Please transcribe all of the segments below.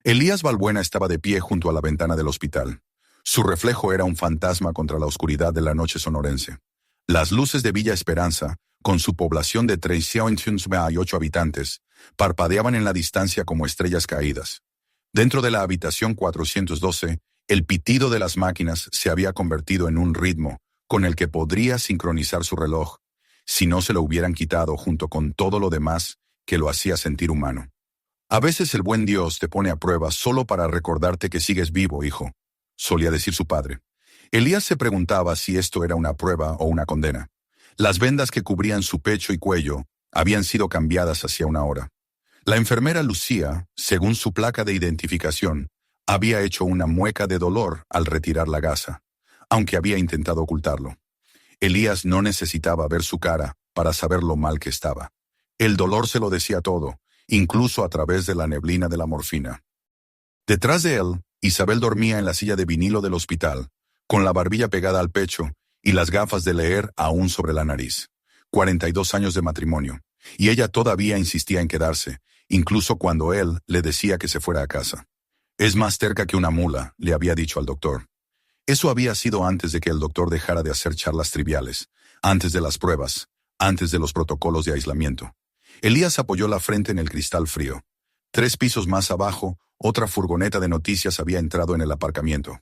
Elías Balbuena estaba de pie junto a la ventana del hospital. Su reflejo era un fantasma contra la oscuridad de la noche sonorense. Las luces de Villa Esperanza, con su población de 308 habitantes, parpadeaban en la distancia como estrellas caídas. Dentro de la habitación 412, el pitido de las máquinas se había convertido en un ritmo con el que podría sincronizar su reloj, si no se lo hubieran quitado junto con todo lo demás que lo hacía sentir humano. A veces el buen Dios te pone a prueba solo para recordarte que sigues vivo, hijo, solía decir su padre. Elías se preguntaba si esto era una prueba o una condena. Las vendas que cubrían su pecho y cuello habían sido cambiadas hacía una hora. La enfermera Lucía, según su placa de identificación, había hecho una mueca de dolor al retirar la gasa, aunque había intentado ocultarlo. Elías no necesitaba ver su cara para saber lo mal que estaba. El dolor se lo decía todo, incluso a través de la neblina de la morfina. Detrás de él, Isabel dormía en la silla de vinilo del hospital, con la barbilla pegada al pecho y las gafas de leer aún sobre la nariz. 42 años de matrimonio, y ella todavía insistía en quedarse, incluso cuando él le decía que se fuera a casa. Es más terca que una mula, le había dicho al doctor. Eso había sido antes de que el doctor dejara de hacer charlas triviales, antes de las pruebas, antes de los protocolos de aislamiento. Elías apoyó la frente en el cristal frío. 3 pisos más abajo, otra furgoneta de noticias había entrado en el aparcamiento.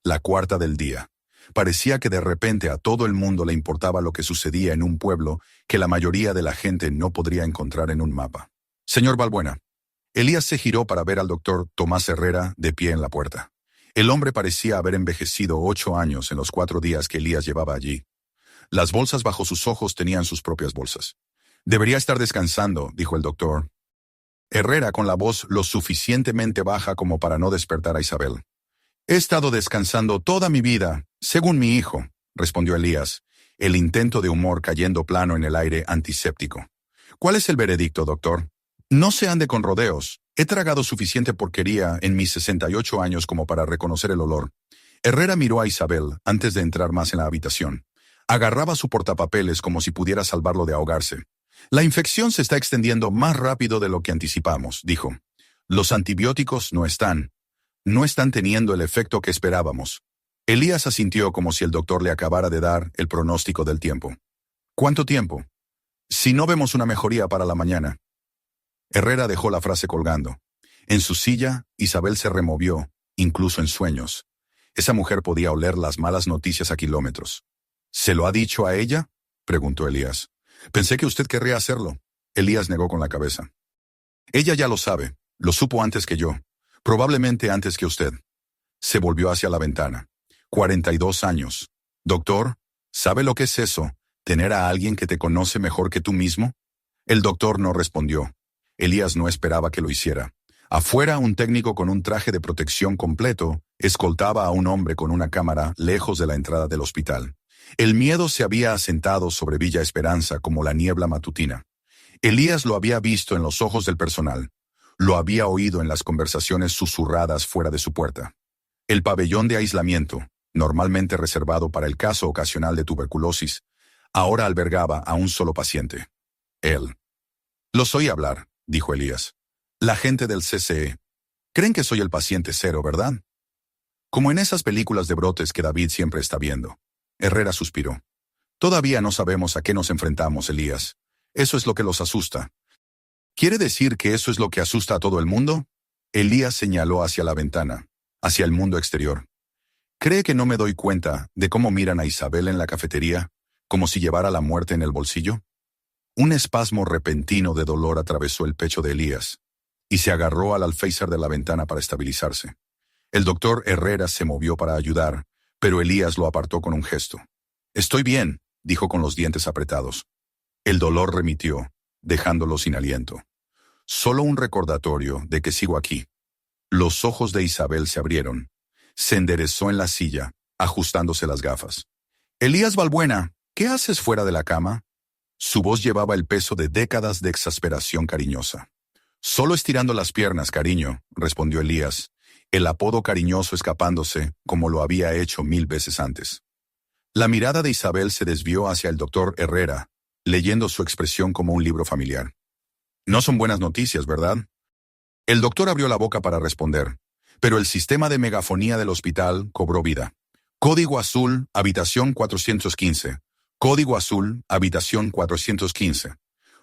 La cuarta del día. Parecía que de repente a todo el mundo le importaba lo que sucedía en un pueblo que la mayoría de la gente no podría encontrar en un mapa. Señor Balbuena. Elías se giró para ver al doctor Tomás Herrera de pie en la puerta. El hombre parecía haber envejecido 8 años en los 4 días que Elías llevaba allí. Las bolsas bajo sus ojos tenían sus propias bolsas. Debería estar descansando, dijo el doctor Herrera con la voz lo suficientemente baja como para no despertar a Isabel. He estado descansando toda mi vida, según mi hijo, respondió Elías, el intento de humor cayendo plano en el aire antiséptico. ¿Cuál es el veredicto, doctor? No se ande con rodeos. He tragado suficiente porquería en mis 68 años como para reconocer el olor. Herrera miró a Isabel antes de entrar más en la habitación. Agarraba su portapapeles como si pudiera salvarlo de ahogarse. La infección se está extendiendo más rápido de lo que anticipamos, dijo. Los antibióticos no están teniendo el efecto que esperábamos. Elías asintió como si el doctor le acabara de dar el pronóstico del tiempo. ¿Cuánto tiempo? Si no vemos una mejoría para la mañana. Herrera dejó la frase colgando. En su silla, Isabel se removió, incluso en sueños. Esa mujer podía oler las malas noticias a kilómetros. ¿Se lo ha dicho a ella?, preguntó Elías. Pensé que usted querría hacerlo. Elías negó con la cabeza. Ella ya lo sabe. Lo supo antes que yo. Probablemente antes que usted. Se volvió hacia la ventana. 42 años. Doctor, ¿sabe lo que es eso? ¿Tener a alguien que te conoce mejor que tú mismo? El doctor no respondió. Elías no esperaba que lo hiciera. Afuera, un técnico con un traje de protección completo escoltaba a un hombre con una cámara lejos de la entrada del hospital. El miedo se había asentado sobre Villa Esperanza como la niebla matutina. Elías lo había visto en los ojos del personal. Lo había oído en las conversaciones susurradas fuera de su puerta. El pabellón de aislamiento, normalmente reservado para el caso ocasional de tuberculosis, ahora albergaba a un solo paciente. Él. Los oí hablar, dijo Elías. La gente del CCE. Creen que soy el paciente cero, ¿verdad? Como en esas películas de brotes que David siempre está viendo. Herrera suspiró. Todavía no sabemos a qué nos enfrentamos, Elías. Eso es lo que los asusta. ¿Quiere decir que eso es lo que asusta a todo el mundo? Elías señaló hacia la ventana, hacia el mundo exterior. ¿Cree que no me doy cuenta de cómo miran a Isabel en la cafetería, como si llevara la muerte en el bolsillo? Un espasmo repentino de dolor atravesó el pecho de Elías, y se agarró al alféizar de la ventana para estabilizarse. El doctor Herrera se movió para ayudar, pero Elías lo apartó con un gesto. Estoy bien, dijo con los dientes apretados. El dolor remitió, dejándolo sin aliento. Solo un recordatorio de que sigo aquí. Los ojos de Isabel se abrieron. Se enderezó en la silla, ajustándose las gafas. Elías Balbuena, ¿qué haces fuera de la cama? Su voz llevaba el peso de décadas de exasperación cariñosa. Solo estirando las piernas, cariño, respondió Elías, el apodo cariñoso escapándose como lo había hecho 1000 veces antes. La mirada de Isabel se desvió hacia el doctor Herrera, leyendo su expresión como un libro familiar. No son buenas noticias, ¿verdad? El doctor abrió la boca para responder, pero el sistema de megafonía del hospital cobró vida. Código azul, habitación 415. Código azul, habitación 415.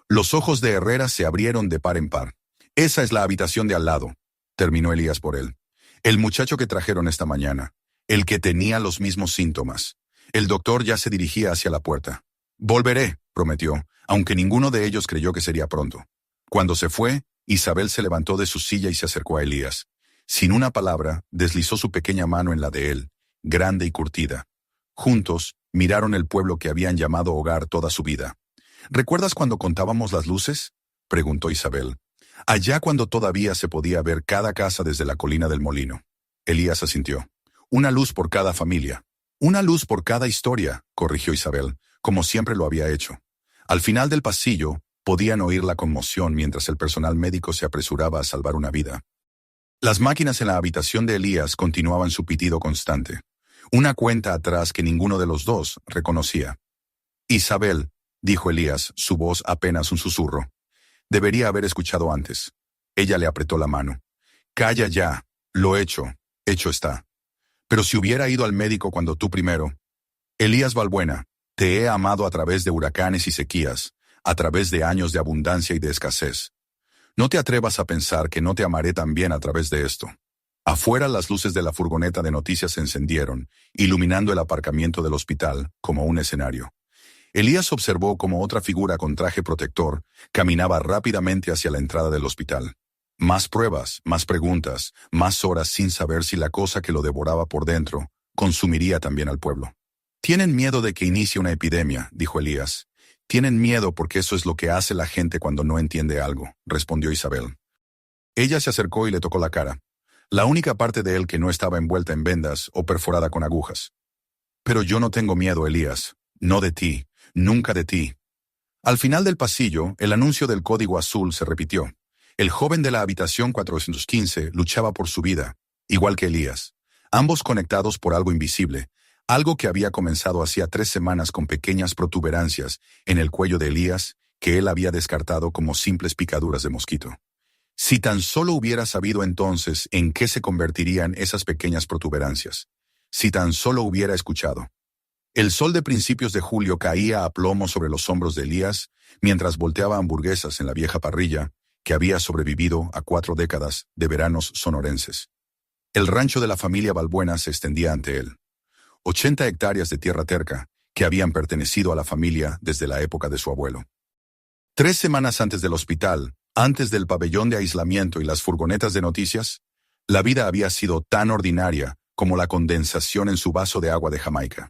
Los ojos de Herrera se abrieron de par en par. Esa es la habitación de al lado, terminó Elías por él. El muchacho que trajeron esta mañana, el que tenía los mismos síntomas. El doctor ya se dirigía hacia la puerta. Volveré, prometió, aunque ninguno de ellos creyó que sería pronto. Cuando se fue, Isabel se levantó de su silla y se acercó a Elías. Sin una palabra, deslizó su pequeña mano en la de él, grande y curtida. Juntos, miraron el pueblo que habían llamado hogar toda su vida. ¿Recuerdas cuando contábamos las luces?, preguntó Isabel. Allá cuando todavía se podía ver cada casa desde la colina del molino. Elías asintió. Una luz por cada familia. Una luz por cada historia, corrigió Isabel, como siempre lo había hecho. Al final del pasillo, podían oír la conmoción mientras el personal médico se apresuraba a salvar una vida. Las máquinas en la habitación de Elías continuaban su pitido constante. Una cuenta atrás que ninguno de los dos reconocía. Isabel, dijo Elías, su voz apenas un susurro. Debería haber escuchado antes. Ella le apretó la mano. Calla ya, lo hecho está. Pero si hubiera ido al médico cuando tú primero. Elías Balbuena, te he amado a través de huracanes y sequías, a través de años de abundancia y de escasez. No te atrevas a pensar que no te amaré también a través de esto. Afuera las luces de la furgoneta de noticias se encendieron, iluminando el aparcamiento del hospital como un escenario. Elías observó cómo otra figura con traje protector caminaba rápidamente hacia la entrada del hospital. Más pruebas, más preguntas, más horas sin saber si la cosa que lo devoraba por dentro consumiría también al pueblo. Tienen miedo de que inicie una epidemia, dijo Elías. Tienen miedo porque eso es lo que hace la gente cuando no entiende algo, respondió Isabel. Ella se acercó y le tocó la cara, la única parte de él que no estaba envuelta en vendas o perforada con agujas. Pero yo no tengo miedo, Elías, no de ti, nunca de ti. Al final del pasillo, el anuncio del código azul se repitió. El joven de la habitación 415 luchaba por su vida, igual que Elías, ambos conectados por algo invisible, algo que había comenzado hacía 3 semanas con pequeñas protuberancias en el cuello de Elías que él había descartado como simples picaduras de mosquito. Si tan solo hubiera sabido entonces en qué se convertirían esas pequeñas protuberancias, si tan solo hubiera escuchado. El sol de principios de julio caía a plomo sobre los hombros de Elías mientras volteaba hamburguesas en la vieja parrilla que había sobrevivido a 4 décadas de veranos sonorenses. El rancho de la familia Balbuena se extendía ante él. 80 hectáreas de tierra terca que habían pertenecido a la familia desde la época de su abuelo. 3 semanas antes del hospital, antes del pabellón de aislamiento y las furgonetas de noticias, la vida había sido tan ordinaria como la condensación en su vaso de agua de Jamaica.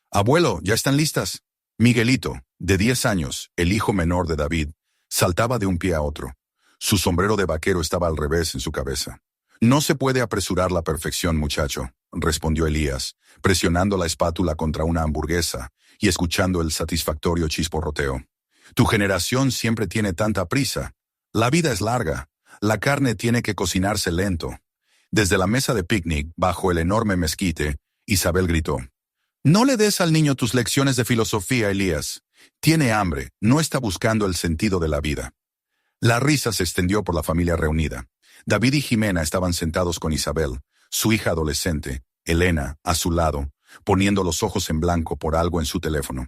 «Abuelo, ¿ya están listas?» Miguelito, de 10 años, el hijo menor de David, saltaba de un pie a otro. Su sombrero de vaquero estaba al revés en su cabeza. «No se puede apresurar la perfección, muchacho», respondió Elías, presionando la espátula contra una hamburguesa y escuchando el satisfactorio chisporroteo. «Tu generación siempre tiene tanta prisa. La vida es larga. La carne tiene que cocinarse lento». Desde la mesa de picnic, bajo el enorme mezquite, Isabel gritó. «No le des al niño tus lecciones de filosofía, Elías. Tiene hambre, no está buscando el sentido de la vida». La risa se extendió por la familia reunida. David y Jimena estaban sentados con Isabel, su hija adolescente, Elena, a su lado, poniendo los ojos en blanco por algo en su teléfono.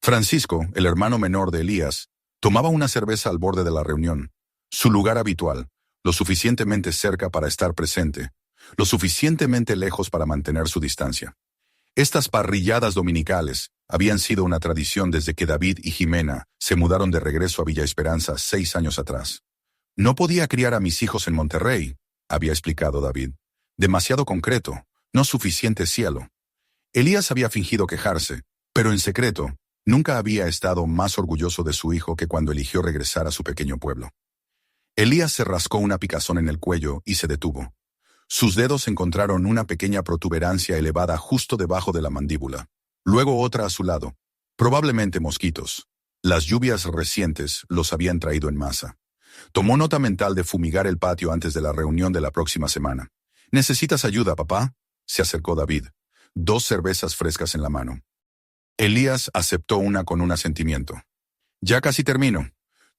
Francisco, el hermano menor de Elías, tomaba una cerveza al borde de la reunión, su lugar habitual, lo suficientemente cerca para estar presente, lo suficientemente lejos para mantener su distancia. Estas parrilladas dominicales habían sido una tradición desde que David y Jimena se mudaron de regreso a Villa Esperanza 6 años atrás. «No podía criar a mis hijos en Monterrey», había explicado David. «Demasiado concreto, no suficiente cielo». Elías había fingido quejarse, pero en secreto, nunca había estado más orgulloso de su hijo que cuando eligió regresar a su pequeño pueblo. Elías se rascó una picazón en el cuello y se detuvo. Sus dedos encontraron una pequeña protuberancia elevada justo debajo de la mandíbula. Luego otra a su lado. Probablemente mosquitos. Las lluvias recientes los habían traído en masa. Tomó nota mental de fumigar el patio antes de la reunión de la próxima semana. «¿Necesitas ayuda, papá?», se acercó David. 2 cervezas frescas en la mano. Elías aceptó una con un asentimiento. «Ya casi termino.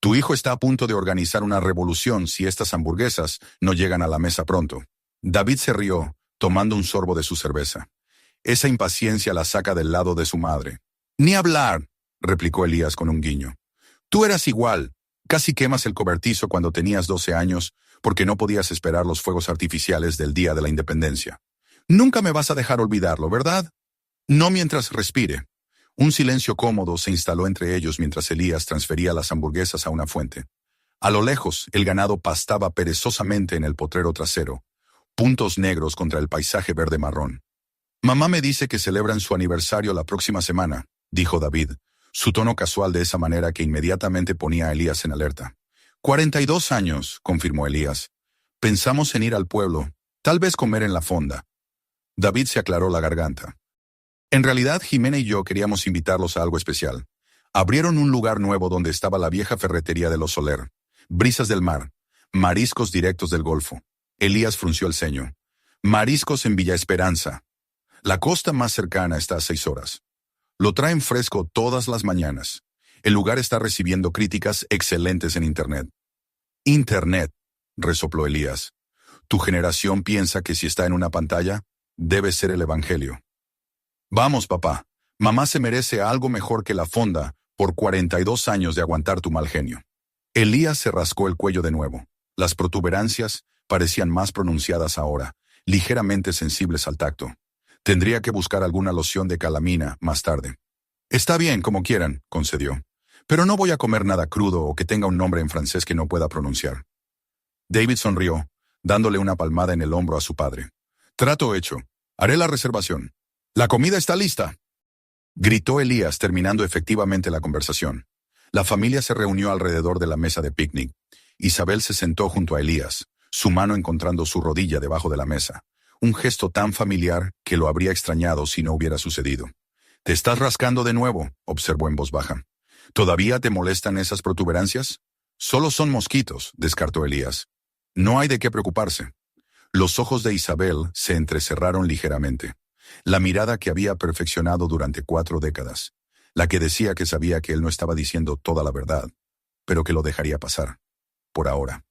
Tu hijo está a punto de organizar una revolución si estas hamburguesas no llegan a la mesa pronto. David se rió, tomando un sorbo de su cerveza. Esa impaciencia la saca del lado de su madre. Ni hablar, replicó Elías con un guiño. Tú eras igual. Casi quemas el cobertizo cuando tenías 12 años porque no podías esperar los fuegos artificiales del Día de la Independencia. Nunca me vas a dejar olvidarlo, ¿verdad? No mientras respire. Un silencio cómodo se instaló entre ellos mientras Elías transfería las hamburguesas a una fuente. A lo lejos, el ganado pastaba perezosamente en el potrero trasero, puntos negros contra el paisaje verde-marrón. Mamá me dice que celebran su aniversario la próxima semana, dijo David, su tono casual de esa manera que inmediatamente ponía a Elías en alerta. 42 años, confirmó Elías. Pensamos en ir al pueblo, tal vez comer en la fonda. David se aclaró la garganta. En realidad, Jimena y yo queríamos invitarlos a algo especial. Abrieron un lugar nuevo donde estaba la vieja ferretería de los Soler. Brisas del mar. Mariscos directos del Golfo. Elías frunció el ceño. Mariscos en Villa Esperanza. La costa más cercana está a 6 horas. Lo traen fresco todas las mañanas. El lugar está recibiendo críticas excelentes en Internet. Internet, resopló Elías. Tu generación piensa que si está en una pantalla, debe ser el Evangelio. Vamos, papá. Mamá se merece algo mejor que la fonda por 42 años de aguantar tu mal genio. Elías se rascó el cuello de nuevo. Las protuberancias parecían más pronunciadas ahora, ligeramente sensibles al tacto. Tendría que buscar alguna loción de calamina más tarde. Está bien, como quieran, concedió. Pero no voy a comer nada crudo o que tenga un nombre en francés que no pueda pronunciar. David sonrió, dándole una palmada en el hombro a su padre. Trato hecho. Haré la reservación. «¡La comida está lista!», gritó Elías, terminando efectivamente la conversación. La familia se reunió alrededor de la mesa de picnic. Isabel se sentó junto a Elías, su mano encontrando su rodilla debajo de la mesa. Un gesto tan familiar que lo habría extrañado si no hubiera sucedido. «Te estás rascando de nuevo», observó en voz baja. «¿Todavía te molestan esas protuberancias?» «Solo son mosquitos», descartó Elías. «No hay de qué preocuparse». Los ojos de Isabel se entrecerraron ligeramente. La mirada que había perfeccionado durante 4 décadas. La que decía que sabía que él no estaba diciendo toda la verdad, pero que lo dejaría pasar. Por ahora.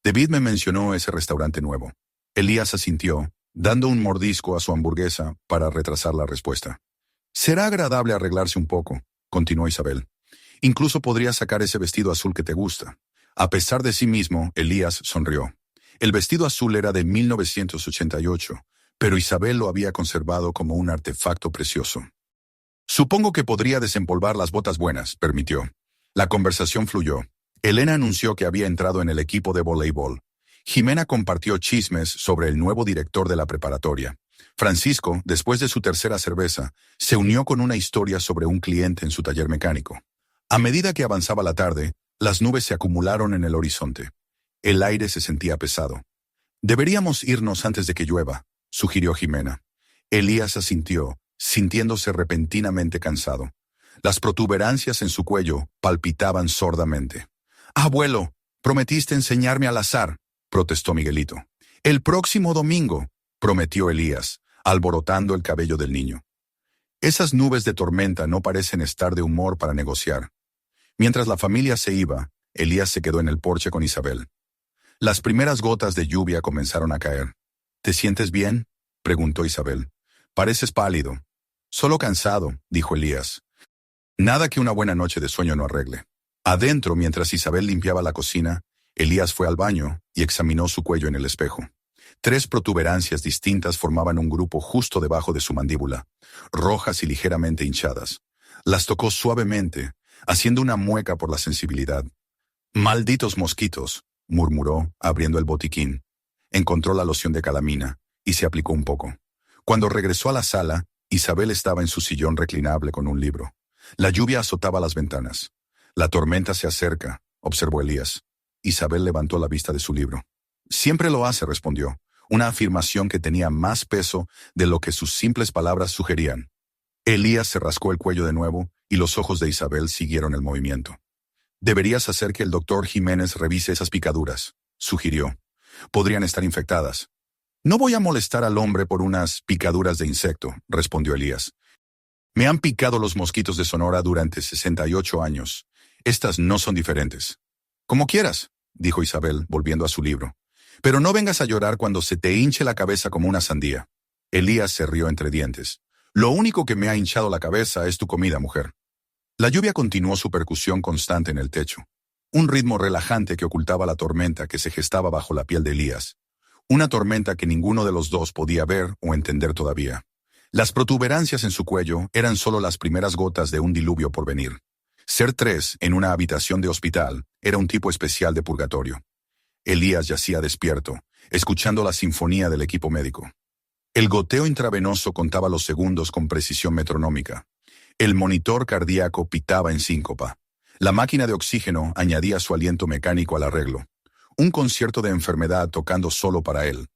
David me mencionó ese restaurante nuevo. Elías asintió, dando un mordisco a su hamburguesa para retrasar la respuesta. «Será agradable arreglarse un poco», continuó Isabel. «Incluso podría sacar ese vestido azul que te gusta». A pesar de sí mismo, Elías sonrió. El vestido azul era de 1988, pero Isabel lo había conservado como un artefacto precioso. «Supongo que podría desempolvar las botas buenas», permitió. La conversación fluyó. Elena anunció que había entrado en el equipo de voleibol. Jimena compartió chismes sobre el nuevo director de la preparatoria. Francisco, después de su tercera cerveza, se unió con una historia sobre un cliente en su taller mecánico. A medida que avanzaba la tarde, las nubes se acumularon en el horizonte. El aire se sentía pesado. «Deberíamos irnos antes de que llueva», sugirió Jimena. Elías asintió, sintiéndose repentinamente cansado. Las protuberancias en su cuello palpitaban sordamente. «Abuelo, prometiste enseñarme al azar», protestó Miguelito. «El próximo domingo», prometió Elías, alborotando el cabello del niño. Esas nubes de tormenta no parecen estar de humor para negociar. Mientras la familia se iba, Elías se quedó en el porche con Isabel. Las primeras gotas de lluvia comenzaron a caer. «¿Te sientes bien?», preguntó Isabel. «Pareces pálido». «Solo cansado», dijo Elías. «Nada que una buena noche de sueño no arregle». Adentro, mientras Isabel limpiaba la cocina, Elías fue al baño y examinó su cuello en el espejo. 3 protuberancias distintas formaban un grupo justo debajo de su mandíbula, rojas y ligeramente hinchadas. Las tocó suavemente, haciendo una mueca por la sensibilidad. «Malditos mosquitos», murmuró, abriendo el botiquín. Encontró la loción de calamina y se aplicó un poco. Cuando regresó a la sala, Isabel estaba en su sillón reclinable con un libro. La lluvia azotaba las ventanas. «La tormenta se acerca», observó Elías. Isabel levantó la vista de su libro. «Siempre lo hace», respondió, una afirmación que tenía más peso de lo que sus simples palabras sugerían. Elías se rascó el cuello de nuevo y los ojos de Isabel siguieron el movimiento. «Deberías hacer que el doctor Jiménez revise esas picaduras», sugirió. «Podrían estar infectadas». «No voy a molestar al hombre por unas picaduras de insecto», respondió Elías. «Me han picado los mosquitos de Sonora durante 68 años. Estas no son diferentes». Como quieras, dijo Isabel, volviendo a su libro. Pero no vengas a llorar cuando se te hinche la cabeza como una sandía. Elías se rió entre dientes. Lo único que me ha hinchado la cabeza es tu comida, mujer. La lluvia continuó su percusión constante en el techo. Un ritmo relajante que ocultaba la tormenta que se gestaba bajo la piel de Elías. Una tormenta que ninguno de los dos podía ver o entender todavía. Las protuberancias en su cuello eran solo las primeras gotas de un diluvio por venir. Ser tres en una habitación de hospital era un tipo especial de purgatorio. Elías yacía despierto, escuchando la sinfonía del equipo médico. El goteo intravenoso contaba los segundos con precisión metronómica. El monitor cardíaco pitaba en síncopa. La máquina de oxígeno añadía su aliento mecánico al arreglo. Un concierto de enfermedad tocando solo para él.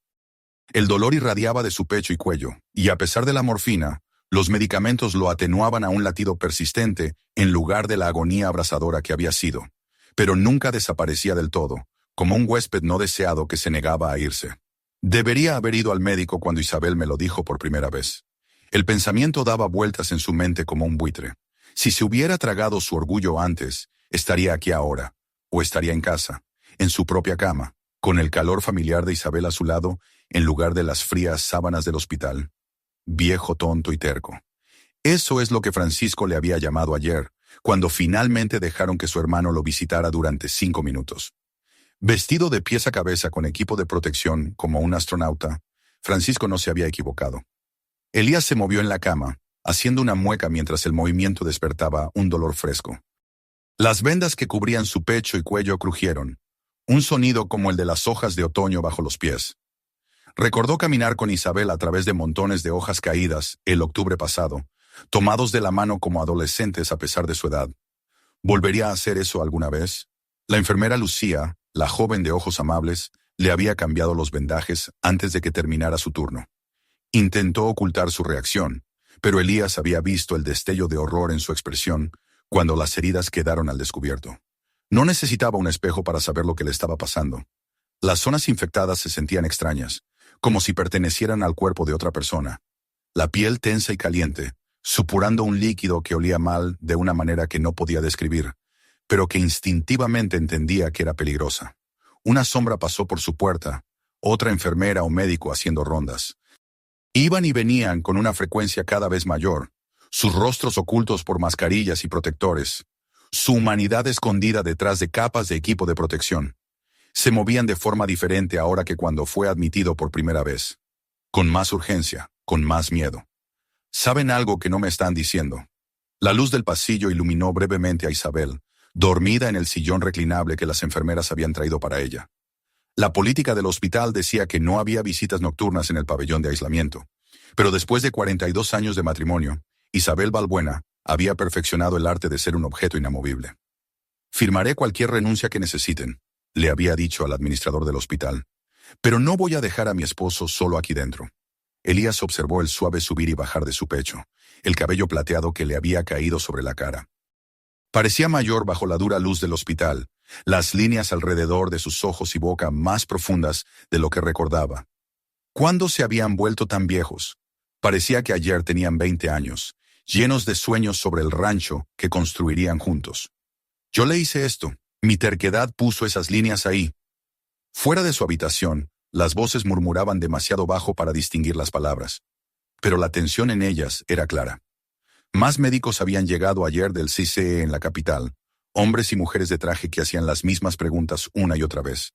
El dolor irradiaba de su pecho y cuello, y a pesar de la morfina, los medicamentos lo atenuaban a un latido persistente en lugar de la agonía abrasadora que había sido. Pero nunca desaparecía del todo, como un huésped no deseado que se negaba a irse. Debería haber ido al médico cuando Isabel me lo dijo por primera vez. El pensamiento daba vueltas en su mente como un buitre. Si se hubiera tragado su orgullo antes, estaría aquí ahora, o estaría en casa, en su propia cama, con el calor familiar de Isabel a su lado, en lugar de las frías sábanas del hospital. Viejo tonto y terco. Eso es lo que Francisco le había llamado ayer, cuando finalmente dejaron que su hermano lo visitara durante 5 minutos. Vestido de pies a cabeza con equipo de protección como un astronauta, Francisco no se había equivocado. Elías se movió en la cama, haciendo una mueca mientras el movimiento despertaba un dolor fresco. Las vendas que cubrían su pecho y cuello crujieron, un sonido como el de las hojas de otoño bajo los pies. Recordó caminar con Isabel a través de montones de hojas caídas el octubre pasado, tomados de la mano como adolescentes a pesar de su edad. ¿Volvería a hacer eso alguna vez? La enfermera Lucía, la joven de ojos amables, le había cambiado los vendajes antes de que terminara su turno. Intentó ocultar su reacción, pero Elías había visto el destello de horror en su expresión cuando las heridas quedaron al descubierto. No necesitaba un espejo para saber lo que le estaba pasando. Las zonas infectadas se sentían extrañas, como si pertenecieran al cuerpo de otra persona. La piel tensa y caliente, supurando un líquido que olía mal de una manera que no podía describir, pero que instintivamente entendía que era peligrosa. Una sombra pasó por su puerta, otra enfermera o médico haciendo rondas. Iban y venían con una frecuencia cada vez mayor, sus rostros ocultos por mascarillas y protectores, su humanidad escondida detrás de capas de equipo de protección. Se movían de forma diferente ahora que cuando fue admitido por primera vez. Con más urgencia, con más miedo. ¿Saben algo que no me están diciendo? La luz del pasillo iluminó brevemente a Isabel, dormida en el sillón reclinable que las enfermeras habían traído para ella. La política del hospital decía que no había visitas nocturnas en el pabellón de aislamiento, pero después de 42 años de matrimonio, Isabel Balbuena había perfeccionado el arte de ser un objeto inamovible. Firmaré cualquier renuncia que necesiten, le había dicho al administrador del hospital, pero no voy a dejar a mi esposo solo aquí dentro. Elías observó el suave subir y bajar de su pecho, el cabello plateado que le había caído sobre la cara. Parecía mayor bajo la dura luz del hospital, las líneas alrededor de sus ojos y boca más profundas de lo que recordaba. ¿Cuándo se habían vuelto tan viejos? Parecía que ayer tenían 20 años, llenos de sueños sobre el rancho que construirían juntos. Yo le hice esto, mi terquedad puso esas líneas ahí. Fuera de su habitación, las voces murmuraban demasiado bajo para distinguir las palabras, pero la tensión en ellas era clara. Más médicos habían llegado ayer del CCE en la capital, hombres y mujeres de traje que hacían las mismas preguntas una y otra vez.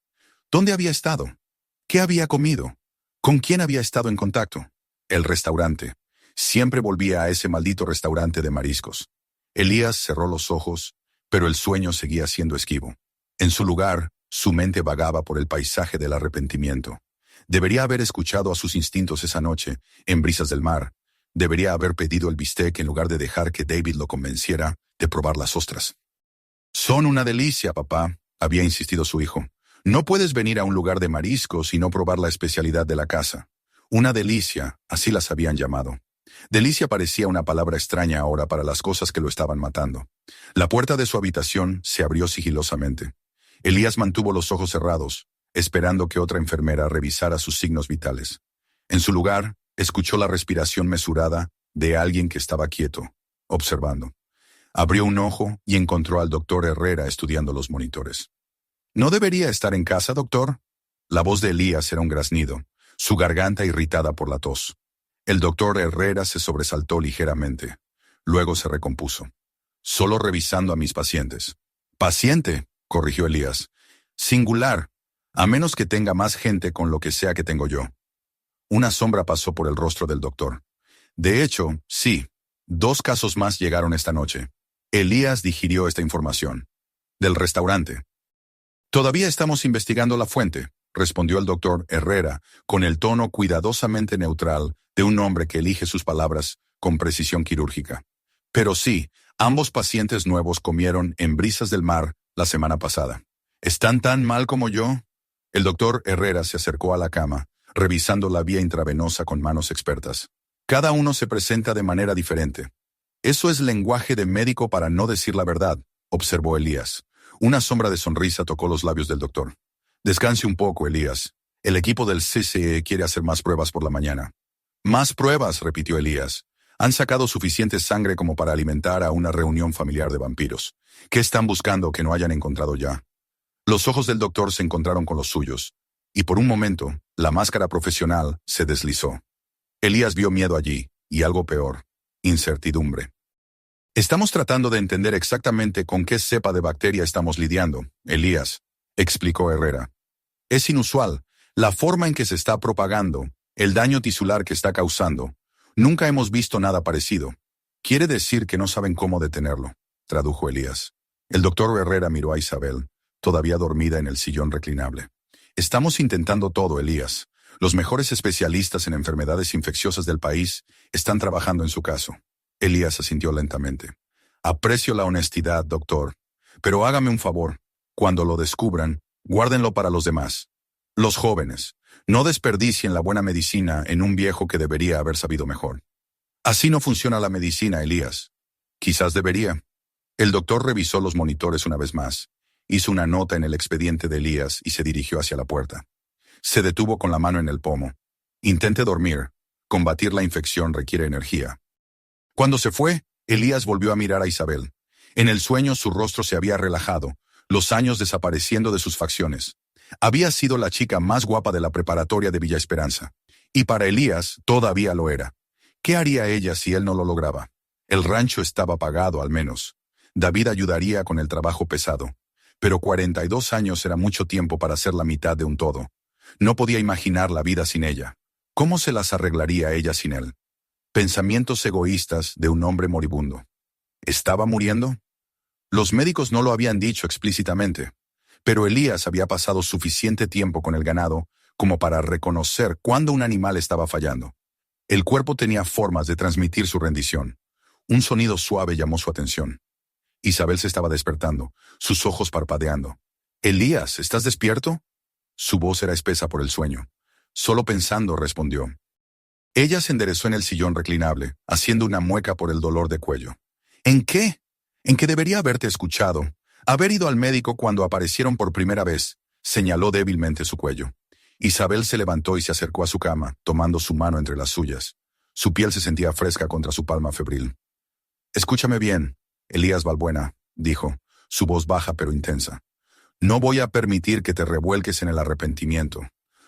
¿Dónde había estado? ¿Qué había comido? ¿Con quién había estado en contacto? El restaurante. Siempre volvía a ese maldito restaurante de mariscos. Elías cerró los ojos, pero el sueño seguía siendo esquivo. En su lugar, su mente vagaba por el paisaje del arrepentimiento. Debería haber escuchado a sus instintos esa noche, en brisas del mar. Debería haber pedido el bistec en lugar de dejar que David lo convenciera de probar las ostras. Son una delicia, papá, había insistido su hijo. No puedes venir a un lugar de mariscos y no probar la especialidad de la casa. Una delicia, así las habían llamado. Delicia parecía una palabra extraña ahora para las cosas que lo estaban matando. La puerta de su habitación se abrió sigilosamente. Elías mantuvo los ojos cerrados, esperando que otra enfermera revisara sus signos vitales. En su lugar, escuchó la respiración mesurada de alguien que estaba quieto, observando. Abrió un ojo y encontró al doctor Herrera estudiando los monitores. ¿No debería estar en casa, doctor? La voz de Elías era un graznido, su garganta irritada por la tos. El doctor Herrera se sobresaltó ligeramente. Luego se recompuso. Solo revisando a mis pacientes. Paciente, corrigió Elías. Singular, a menos que tenga más gente con lo que sea que tengo yo. Una sombra pasó por el rostro del doctor. De hecho, sí, 2 casos más llegaron esta noche. Elías digirió esta información. Del restaurante. Todavía estamos investigando la fuente, respondió el doctor Herrera, con el tono cuidadosamente neutral de un hombre que elige sus palabras con precisión quirúrgica. Pero sí, ambos pacientes nuevos comieron en Brisas del Mar la semana pasada. ¿Están tan mal como yo? El doctor Herrera se acercó a la cama, revisando la vía intravenosa con manos expertas. Cada uno se presenta de manera diferente. Eso es lenguaje de médico para no decir la verdad, observó Elías. Una sombra de sonrisa tocó los labios del doctor. Descanse un poco, Elías. El equipo del CCE quiere hacer más pruebas por la mañana. Más pruebas, repitió Elías. Han sacado suficiente sangre como para alimentar a una reunión familiar de vampiros. ¿Qué están buscando que no hayan encontrado ya? Los ojos del doctor se encontraron con los suyos, y por un momento, la máscara profesional se deslizó. Elías vio miedo allí, y algo peor, incertidumbre. Estamos tratando de entender exactamente con qué cepa de bacteria estamos lidiando, Elías, explicó Herrera. Es inusual, la forma en que se está propagando, el daño tisular que está causando. Nunca hemos visto nada parecido. Quiere decir que no saben cómo detenerlo, tradujo Elías. El doctor Herrera miró a Isabel, todavía dormida en el sillón reclinable. Estamos intentando todo, Elías. Los mejores especialistas en enfermedades infecciosas del país están trabajando en su caso. Elías asintió lentamente. Aprecio la honestidad, doctor. Pero hágame un favor. Cuando lo descubran, guárdenlo para los demás. Los jóvenes. No desperdicien la buena medicina en un viejo que debería haber sabido mejor. Así no funciona la medicina, Elías. Quizás debería. El doctor revisó los monitores una vez más. Hizo una nota en el expediente de Elías y se dirigió hacia la puerta. Se detuvo con la mano en el pomo. Intente dormir. Combatir la infección requiere energía. Cuando se fue, Elías volvió a mirar a Isabel. En el sueño su rostro se había relajado, los años desapareciendo de sus facciones. Había sido la chica más guapa de la preparatoria de Villa Esperanza. Y para Elías todavía lo era. ¿Qué haría ella si él no lo lograba? El rancho estaba pagado al menos. David ayudaría con el trabajo pesado. Pero 42 años era mucho tiempo para ser la mitad de un todo. No podía imaginar la vida sin ella. ¿Cómo se las arreglaría ella sin él? Pensamientos egoístas de un hombre moribundo. ¿Estaba muriendo? Los médicos no lo habían dicho explícitamente, pero Elías había pasado suficiente tiempo con el ganado como para reconocer cuándo un animal estaba fallando. El cuerpo tenía formas de transmitir su rendición. Un sonido suave llamó su atención. Isabel se estaba despertando, sus ojos parpadeando. «Elías, ¿estás despierto?» Su voz era espesa por el sueño. Solo pensando, respondió. Ella se enderezó en el sillón reclinable, haciendo una mueca por el dolor de cuello. ¿En qué? En que debería haberte escuchado. Haber ido al médico cuando aparecieron por primera vez, señaló débilmente su cuello. Isabel se levantó y se acercó a su cama, tomando su mano entre las suyas. Su piel se sentía fresca contra su palma febril. «Escúchame bien, Elías Balbuena», dijo, su voz baja pero intensa. «No voy a permitir que te revuelques en el arrepentimiento.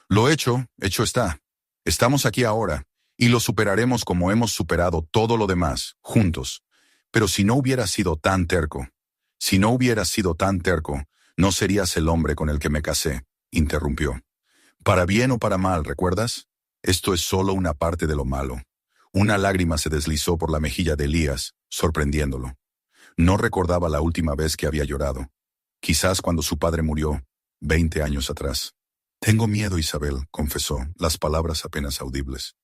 Lo hecho está. Estamos aquí ahora, y lo superaremos como hemos superado todo lo demás, juntos. Pero si no hubieras sido tan terco, no serías el hombre con el que me casé», interrumpió. «Para bien o para mal, ¿recuerdas? Esto es solo una parte de lo malo». Una lágrima se deslizó por la mejilla de Elías, sorprendiéndolo. No recordaba la última vez que había llorado. Quizás cuando su padre murió, 20 años atrás. «Tengo miedo, Isabel», confesó, las palabras apenas audibles.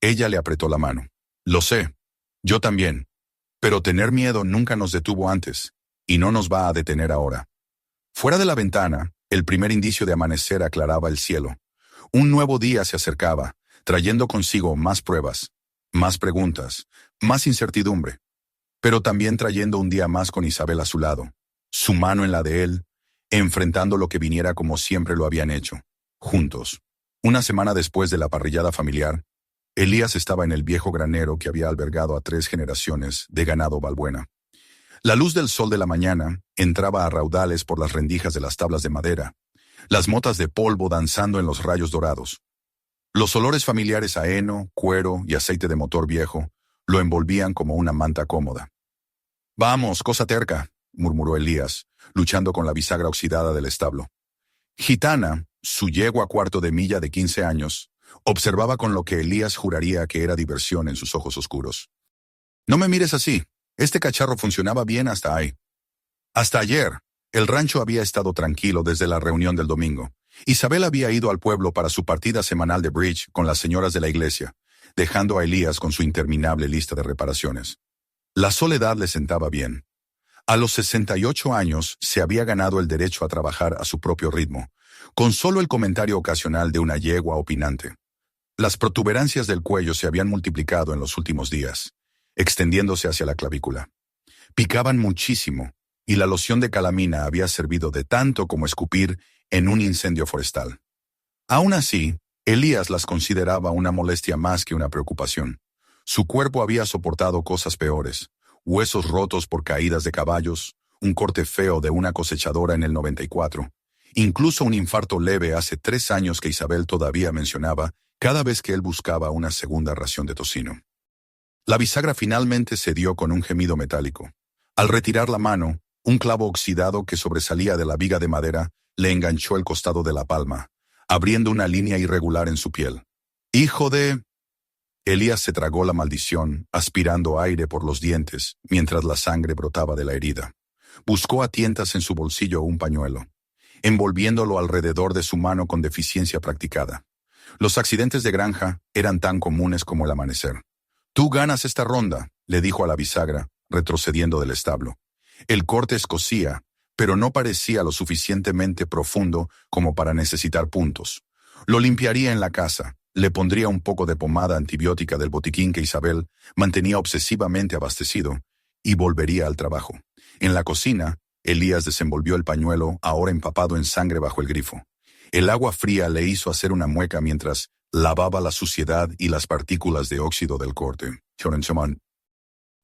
Ella le apretó la mano. «Lo sé. Yo también. Pero tener miedo nunca nos detuvo antes, y no nos va a detener ahora». Fuera de la ventana, el primer indicio de amanecer aclaraba el cielo. Un nuevo día se acercaba, trayendo consigo más pruebas, más preguntas, más incertidumbre. Pero también trayendo un día más con Isabel a su lado, su mano en la de él, enfrentando lo que viniera como siempre lo habían hecho, juntos. Una semana después de la parrillada familiar, Elías estaba en el viejo granero que había albergado a 3 generaciones de ganado Balbuena. La luz del sol de la mañana entraba a raudales por las rendijas de las tablas de madera, las motas de polvo danzando en los rayos dorados. Los olores familiares a heno, cuero y aceite de motor viejo lo envolvían como una manta cómoda. «Vamos, cosa terca», murmuró Elías, luchando con la bisagra oxidada del establo. Gitana, su yegua cuarto de milla de 15 años, observaba con lo que Elías juraría que era diversión en sus ojos oscuros. «No me mires así. Este cacharro funcionaba bien hasta ahí». Hasta ayer, el rancho había estado tranquilo desde la reunión del domingo. Isabel había ido al pueblo para su partida semanal de bridge con las señoras de la iglesia, dejando a Elías con su interminable lista de reparaciones. La soledad le sentaba bien. A los 68 años se había ganado el derecho a trabajar a su propio ritmo, con solo el comentario ocasional de una yegua opinante. Las protuberancias del cuello se habían multiplicado en los últimos días, extendiéndose hacia la clavícula. Picaban muchísimo, y la loción de calamina había servido de tanto como escupir en un incendio forestal. Aún así, Elías las consideraba una molestia más que una preocupación. Su cuerpo había soportado cosas peores: huesos rotos por caídas de caballos, un corte feo de una cosechadora en el 94, incluso un infarto leve hace 3 años que Isabel todavía mencionaba cada vez que él buscaba una segunda ración de tocino. La bisagra finalmente cedió con un gemido metálico. Al retirar la mano, un clavo oxidado que sobresalía de la viga de madera le enganchó el costado de la palma, abriendo una línea irregular en su piel. «¡Hijo de...!». Elías se tragó la maldición, aspirando aire por los dientes, mientras la sangre brotaba de la herida. Buscó a tientas en su bolsillo un pañuelo, envolviéndolo alrededor de su mano con deficiencia practicada. Los accidentes de granja eran tan comunes como el amanecer. «Tú ganas esta ronda», le dijo a la bisagra, retrocediendo del establo. El corte escocía, pero no parecía lo suficientemente profundo como para necesitar puntos. Lo limpiaría en la casa, le pondría un poco de pomada antibiótica del botiquín que Isabel mantenía obsesivamente abastecido, y volvería al trabajo. En la cocina, Elías desenvolvió el pañuelo, ahora empapado en sangre bajo el grifo. El agua fría le hizo hacer una mueca mientras lavaba la suciedad y las partículas de óxido del corte.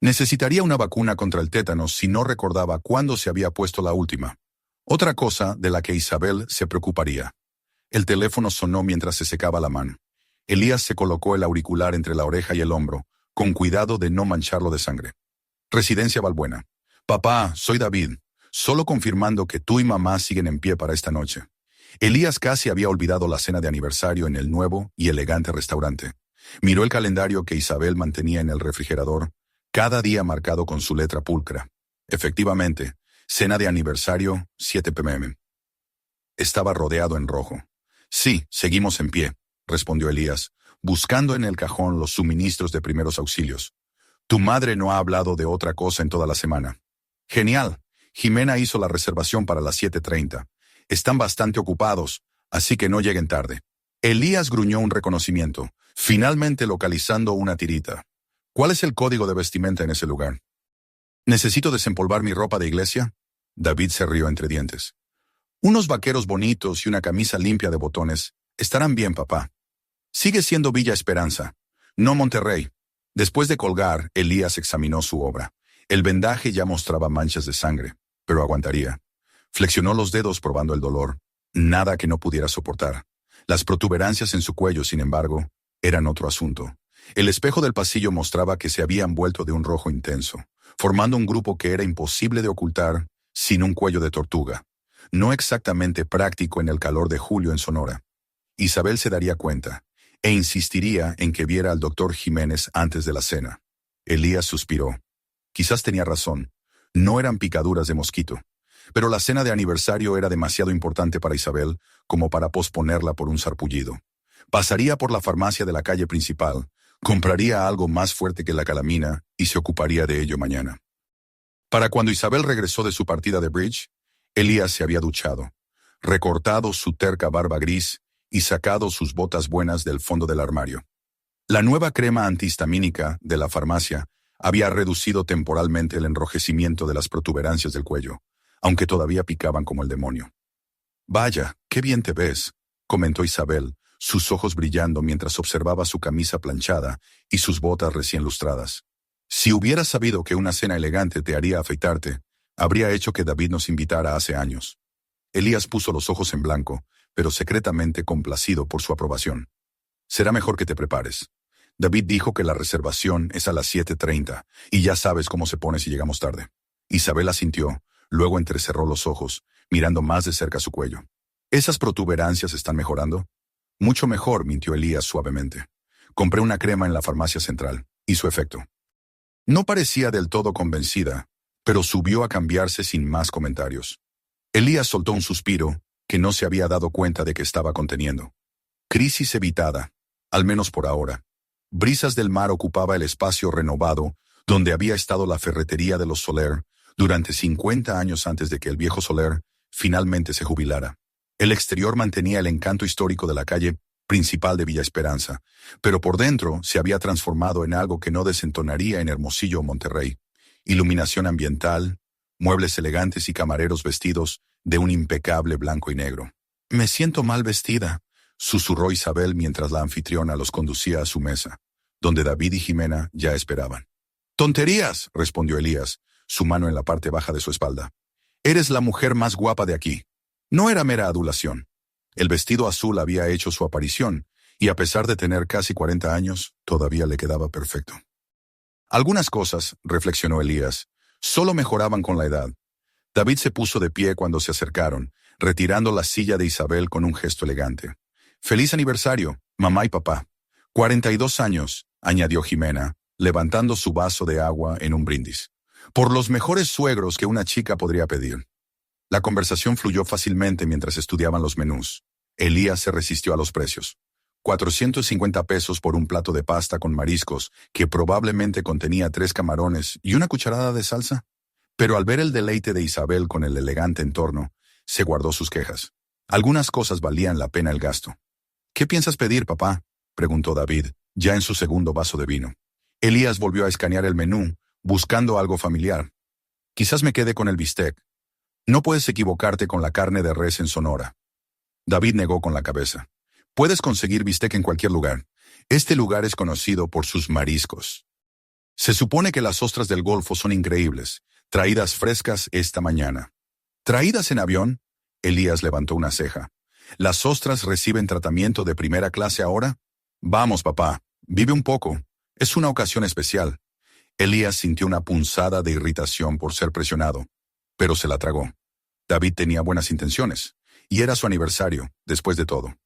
Necesitaría una vacuna contra el tétanos si no recordaba cuándo se había puesto la última. Otra cosa de la que Isabel se preocuparía. El teléfono sonó mientras se secaba la mano. Elías se colocó el auricular entre la oreja y el hombro, con cuidado de no mancharlo de sangre. «Residencia Valbuena. Papá, soy David. Solo confirmando que tú y mamá siguen en pie para esta noche». Elías casi había olvidado la cena de aniversario en el nuevo y elegante restaurante. Miró el calendario que Isabel mantenía en el refrigerador, cada día marcado con su letra pulcra. Efectivamente, cena de aniversario, 7 p.m. Estaba rodeado en rojo. «Sí, seguimos en pie», respondió Elías, buscando en el cajón los suministros de primeros auxilios. «Tu madre no ha hablado de otra cosa en toda la semana». «Genial. Jimena hizo la reservación para las 7:30. Están bastante ocupados, así que no lleguen tarde». Elías gruñó un reconocimiento, finalmente localizando una tirita. «¿Cuál es el código de vestimenta en ese lugar?» «¿Necesito desempolvar mi ropa de iglesia?». David se rió entre dientes. «Unos vaqueros bonitos y una camisa limpia de botones estarán bien, papá. Sigue siendo Villa Esperanza, no Monterrey». Después de colgar, Elías examinó su obra. El vendaje ya mostraba manchas de sangre, pero aguantaría. Flexionó los dedos probando el dolor. Nada que no pudiera soportar. Las protuberancias en su cuello, sin embargo, eran otro asunto. El espejo del pasillo mostraba que se habían vuelto de un rojo intenso, formando un grupo que era imposible de ocultar sin un cuello de tortuga. No exactamente práctico en el calor de julio en Sonora. Isabel se daría cuenta, e insistiría en que viera al doctor Jiménez antes de la cena. Elías suspiró. Quizás tenía razón. No eran picaduras de mosquito. Pero la cena de aniversario era demasiado importante para Isabel como para posponerla por un sarpullido. Pasaría por la farmacia de la calle principal, compraría algo más fuerte que la calamina y se ocuparía de ello mañana. Para cuando Isabel regresó de su partida de bridge, Elías se había duchado, recortado su terca barba gris y sacado sus botas buenas del fondo del armario. La nueva crema antihistamínica de la farmacia había reducido temporalmente el enrojecimiento de las protuberancias del cuello, aunque todavía picaban como el demonio. «Vaya, qué bien te ves», comentó Isabel, sus ojos brillando mientras observaba su camisa planchada y sus botas recién lustradas. Si hubiera sabido que una cena elegante te haría afeitarte, habría hecho que David nos invitara hace años. Elías puso los ojos en blanco, pero secretamente complacido por su aprobación. Será mejor que te prepares. David dijo que la reservación es a las 7:30, y ya sabes cómo se pone si llegamos tarde. Isabel asintió, luego entrecerró los ojos, mirando más de cerca su cuello. ¿Esas protuberancias están mejorando? Mucho mejor, mintió Elías suavemente. Compré una crema en la farmacia central. Hizo efecto. No parecía del todo convencida, pero subió a cambiarse sin más comentarios. Elías soltó un suspiro que no se había dado cuenta de que estaba conteniendo. Crisis evitada, al menos por ahora. Brisas del Mar ocupaba el espacio renovado donde había estado la ferretería de los Soler durante 50 años antes de que el viejo Soler finalmente se jubilara. El exterior mantenía el encanto histórico de la calle principal de Villa Esperanza, pero por dentro se había transformado en algo que no desentonaría en Hermosillo o Monterrey. Iluminación ambiental, muebles elegantes y camareros vestidos de un impecable blanco y negro. «Me siento mal vestida», susurró Isabel mientras la anfitriona los conducía a su mesa, donde David y Jimena ya esperaban. «¡Tonterías!», respondió Elías, su mano en la parte baja de su espalda. «Eres la mujer más guapa de aquí». No era mera adulación. El vestido azul había hecho su aparición, y a pesar de tener casi 40 años, todavía le quedaba perfecto. Algunas cosas, reflexionó Elías, solo mejoraban con la edad. David se puso de pie cuando se acercaron, retirando la silla de Isabel con un gesto elegante. «Feliz aniversario, mamá y papá». 42 años, añadió Jimena, levantando su vaso de agua en un brindis. «Por los mejores suegros que una chica podría pedir». La conversación fluyó fácilmente mientras estudiaban los menús. Elías se resistió a los precios. 450 pesos por un plato de pasta con mariscos, que probablemente contenía 3 camarones y una cucharada de salsa. Pero al ver el deleite de Isabel con el elegante entorno, se guardó sus quejas. Algunas cosas valían la pena el gasto. «¿Qué piensas pedir, papá?», preguntó David, ya en su segundo vaso de vino. Elías volvió a escanear el menú, buscando algo familiar. «Quizás me quede con el bistec. No puedes equivocarte con la carne de res en Sonora». David negó con la cabeza. «Puedes conseguir bistec en cualquier lugar. Este lugar es conocido por sus mariscos. Se supone que las ostras del Golfo son increíbles, traídas frescas esta mañana». «¿Traídas en avión?», Elías levantó una ceja. «¿Las ostras reciben tratamiento de primera clase ahora?». «Vamos, papá, vive un poco. Es una ocasión especial». Elías sintió una punzada de irritación por ser presionado, pero se la tragó. David tenía buenas intenciones, y era su aniversario, después de todo.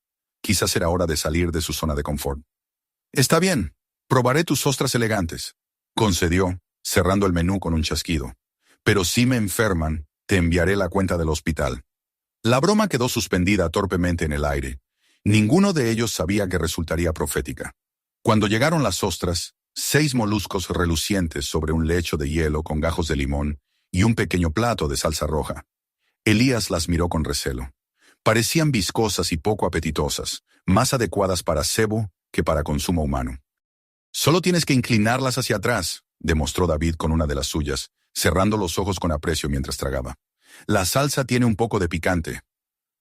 Quizás era hora de salir de su zona de confort. «Está bien, probaré tus ostras elegantes», concedió, cerrando el menú con un chasquido. «Pero si me enferman, te enviaré la cuenta del hospital». La broma quedó suspendida torpemente en el aire. Ninguno de ellos sabía que resultaría profética. Cuando llegaron las ostras, 6 moluscos relucientes sobre un lecho de hielo con gajos de limón y un pequeño plato de salsa roja. Elías las miró con recelo. Parecían viscosas y poco apetitosas, más adecuadas para cebo que para consumo humano. «Solo tienes que inclinarlas hacia atrás», demostró David con una de las suyas, cerrando los ojos con aprecio mientras tragaba. «La salsa tiene un poco de picante».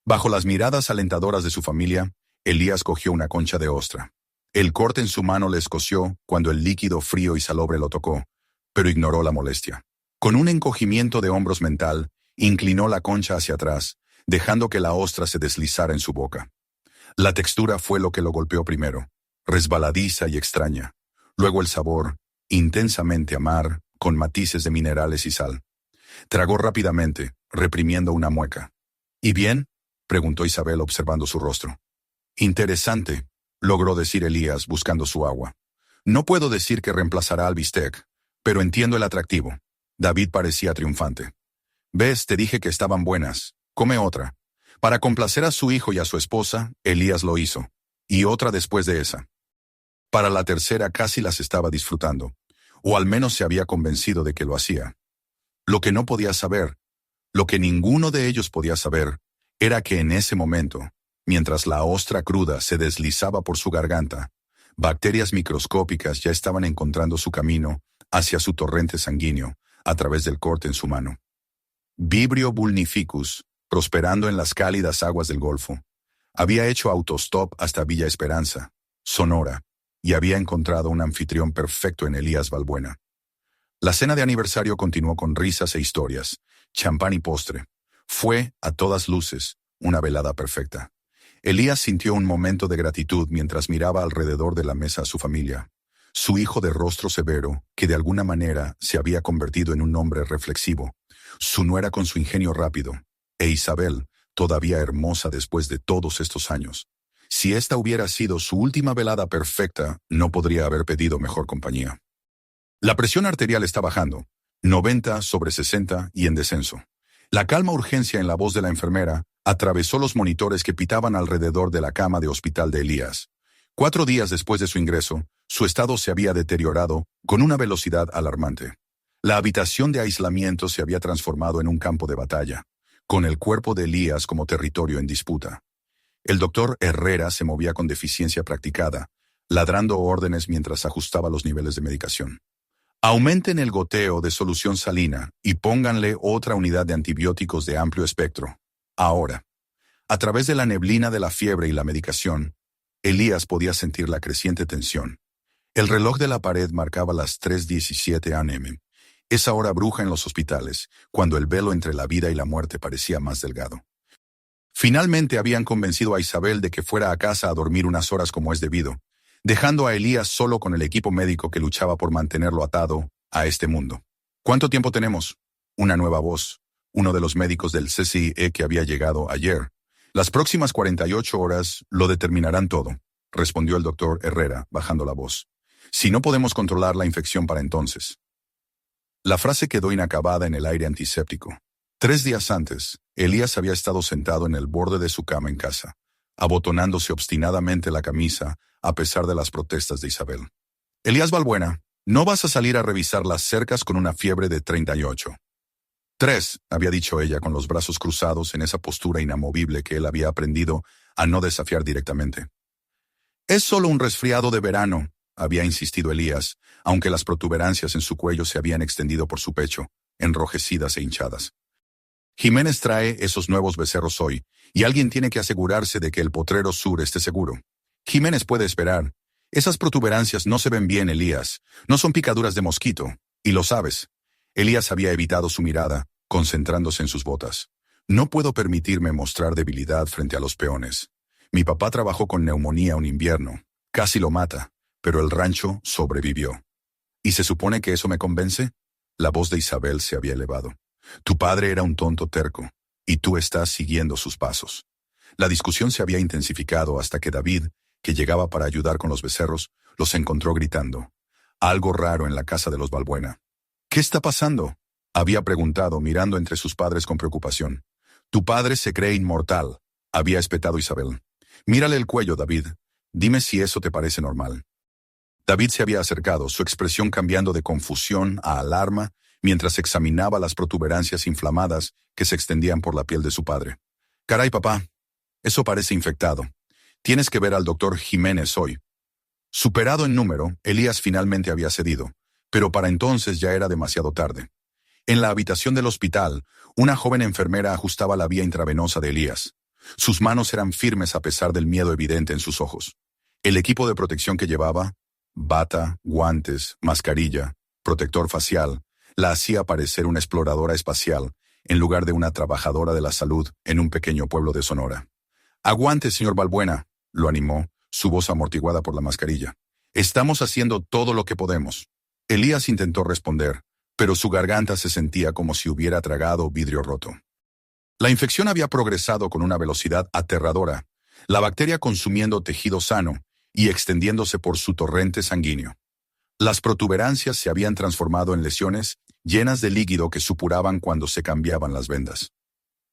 Bajo las miradas alentadoras de su familia, Elías cogió una concha de ostra. El corte en su mano le escoció cuando el líquido frío y salobre lo tocó, pero ignoró la molestia. Con un encogimiento de hombros mental, inclinó la concha hacia atrás, dejando que la ostra se deslizara en su boca. La textura fue lo que lo golpeó primero, resbaladiza y extraña. Luego el sabor, intensamente amar, con matices de minerales y sal. Tragó rápidamente, reprimiendo una mueca. «¿Y bien?», preguntó Isabel observando su rostro. «Interesante», logró decir Elías buscando su agua. «No puedo decir que reemplazará al bistec, pero entiendo el atractivo». David parecía triunfante. «Ves, te dije que estaban buenas. Come otra». Para complacer a su hijo y a su esposa, Elías lo hizo, y otra después de esa. Para la tercera casi las estaba disfrutando, o al menos se había convencido de que lo hacía. Lo que no podía saber, lo que ninguno de ellos podía saber, era que en ese momento, mientras la ostra cruda se deslizaba por su garganta, bacterias microscópicas ya estaban encontrando su camino hacia su torrente sanguíneo a través del corte en su mano. Vibrio vulnificus, prosperando en las cálidas aguas del Golfo, había hecho autostop hasta Villa Esperanza, Sonora, y había encontrado un anfitrión perfecto en Elías Balbuena. La cena de aniversario continuó con risas e historias, champán y postre. Fue, a todas luces, una velada perfecta. Elías sintió un momento de gratitud mientras miraba alrededor de la mesa a su familia. Su hijo de rostro severo, que de alguna manera se había convertido en un hombre reflexivo. Su nuera con su ingenio rápido. E Isabel, todavía hermosa después de todos estos años. Si esta hubiera sido su última velada perfecta, no podría haber pedido mejor compañía. La presión arterial está bajando, 90/60 y en descenso. La calma urgencia en la voz de la enfermera atravesó los monitores que pitaban alrededor de la cama de hospital de Elías. 4 días después de su ingreso, su estado se había deteriorado con una velocidad alarmante. La habitación de aislamiento se había transformado en un campo de batalla, con el cuerpo de Elías como territorio en disputa. El doctor Herrera se movía con deficiencia practicada, ladrando órdenes mientras ajustaba los niveles de medicación. Aumenten el goteo de solución salina y pónganle otra unidad de antibióticos de amplio espectro. Ahora. A través de la neblina de la fiebre y la medicación, Elías podía sentir la creciente tensión. El reloj de la pared marcaba las 3:17 am. Esa hora bruja en los hospitales, cuando el velo entre la vida y la muerte parecía más delgado. Finalmente habían convencido a Isabel de que fuera a casa a dormir unas horas como es debido, dejando a Elías solo con el equipo médico que luchaba por mantenerlo atado a este mundo. ¿Cuánto tiempo tenemos? Una nueva voz, uno de los médicos del CCIE que había llegado ayer. Las próximas 48 horas lo determinarán todo, respondió el doctor Herrera, bajando la voz. Si no podemos controlar la infección para entonces. La frase quedó inacabada en el aire antiséptico. 3 días antes, Elías había estado sentado en el borde de su cama en casa, abotonándose obstinadamente la camisa, a pesar de las protestas de Isabel. Elías Balbuena, no vas a salir a revisar las cercas con una fiebre de 38. 3, había dicho ella con los brazos cruzados en esa postura inamovible que él había aprendido a no desafiar directamente. Es solo un resfriado de verano, había insistido Elías, aunque las protuberancias en su cuello se habían extendido por su pecho, enrojecidas e hinchadas. Jiménez trae esos nuevos becerros hoy, y alguien tiene que asegurarse de que el potrero sur esté seguro. Jiménez puede esperar. Esas protuberancias no se ven bien, Elías. No son picaduras de mosquito, y lo sabes. Elías había evitado su mirada, concentrándose en sus botas. No puedo permitirme mostrar debilidad frente a los peones. Mi papá trabajó con neumonía un invierno. Casi lo mata, pero el rancho sobrevivió. ¿Y se supone que eso me convence? La voz de Isabel se había elevado. Tu padre era un tonto terco, y tú estás siguiendo sus pasos. La discusión se había intensificado hasta que David, que llegaba para ayudar con los becerros, los encontró gritando. Algo raro en la casa de los Balbuena. ¿Qué está pasando? Había preguntado, mirando entre sus padres con preocupación. Tu padre se cree inmortal, había espetado Isabel. Mírale el cuello, David. Dime si eso te parece normal. David se había acercado, su expresión cambiando de confusión a alarma, mientras examinaba las protuberancias inflamadas que se extendían por la piel de su padre. Caray, papá, eso parece infectado. Tienes que ver al doctor Jiménez hoy. Superado en número, Elías finalmente había cedido, pero para entonces ya era demasiado tarde. En la habitación del hospital, una joven enfermera ajustaba la vía intravenosa de Elías. Sus manos eran firmes a pesar del miedo evidente en sus ojos. El equipo de protección que llevaba, bata, guantes, mascarilla, protector facial, la hacía parecer una exploradora espacial, en lugar de una trabajadora de la salud en un pequeño pueblo de Sonora. Aguante, señor Balbuena, lo animó, su voz amortiguada por la mascarilla. Estamos haciendo todo lo que podemos. Elías intentó responder, pero su garganta se sentía como si hubiera tragado vidrio roto. La infección había progresado con una velocidad aterradora, la bacteria consumiendo tejido sano y extendiéndose por su torrente sanguíneo. Las protuberancias se habían transformado en lesiones llenas de líquido que supuraban cuando se cambiaban las vendas.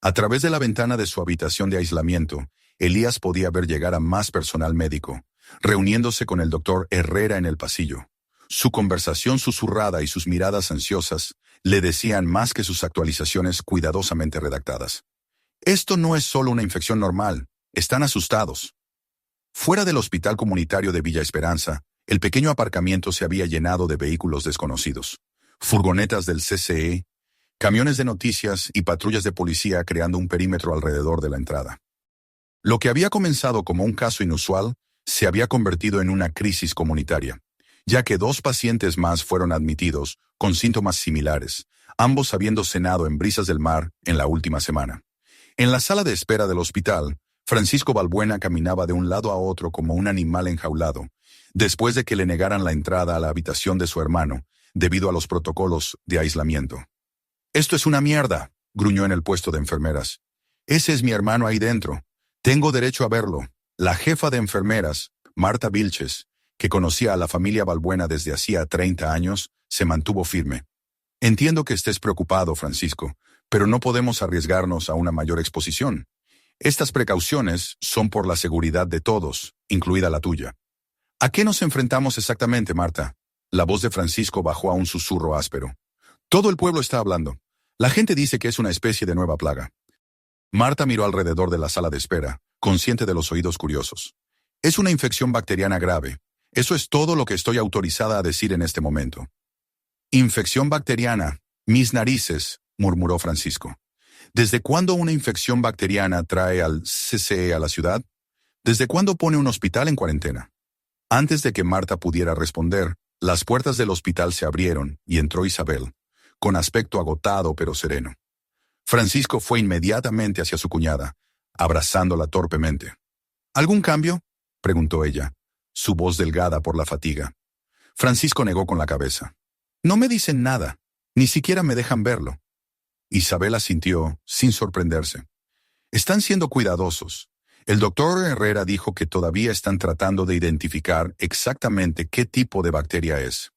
A través de la ventana de su habitación de aislamiento, Elías podía ver llegar a más personal médico, reuniéndose con el doctor Herrera en el pasillo. Su conversación susurrada y sus miradas ansiosas le decían más que sus actualizaciones cuidadosamente redactadas. Esto no es solo una infección normal, están asustados. Fuera del hospital comunitario de Villa Esperanza, el pequeño aparcamiento se había llenado de vehículos desconocidos. Furgonetas del CCE, camiones de noticias y patrullas de policía creando un perímetro alrededor de la entrada. Lo que había comenzado como un caso inusual se había convertido en una crisis comunitaria. ya que 2 pacientes más fueron admitidos con síntomas similares, ambos habiendo cenado en Brisas del Mar en la última semana. En la sala de espera del hospital, Francisco Balbuena caminaba de un lado a otro como un animal enjaulado, después de que le negaran la entrada a la habitación de su hermano, debido a los protocolos de aislamiento. «Esto es una mierda», gruñó en el puesto de enfermeras. «Ese es mi hermano ahí dentro. Tengo derecho a verlo». La jefa de enfermeras, Marta Vilches, que conocía a la familia Balbuena desde hacía 30 años, se mantuvo firme. «Entiendo que estés preocupado, Francisco, pero no podemos arriesgarnos a una mayor exposición. Estas precauciones son por la seguridad de todos, incluida la tuya». «¿A qué nos enfrentamos exactamente, Marta?». La voz de Francisco bajó a un susurro áspero. «Todo el pueblo está hablando. La gente dice que es una especie de nueva plaga». Marta miró alrededor de la sala de espera, consciente de los oídos curiosos. «Es una infección bacteriana grave. Eso es todo lo que estoy autorizada a decir en este momento». «Infección bacteriana. Mis narices», murmuró Francisco. «¿Desde cuándo una infección bacteriana trae al CCE a la ciudad? ¿Desde cuándo pone un hospital en cuarentena?». Antes de que Marta pudiera responder, las puertas del hospital se abrieron y entró Isabel, con aspecto agotado pero sereno. Francisco fue inmediatamente hacia su cuñada, abrazándola torpemente. «¿Algún cambio?», preguntó ella, su voz delgada por la fatiga. Francisco negó con la cabeza. «No me dicen nada, ni siquiera me dejan verlo». Isabel asintió, sin sorprenderse. «Están siendo cuidadosos. El doctor Herrera dijo que todavía están tratando de identificar exactamente qué tipo de bacteria es».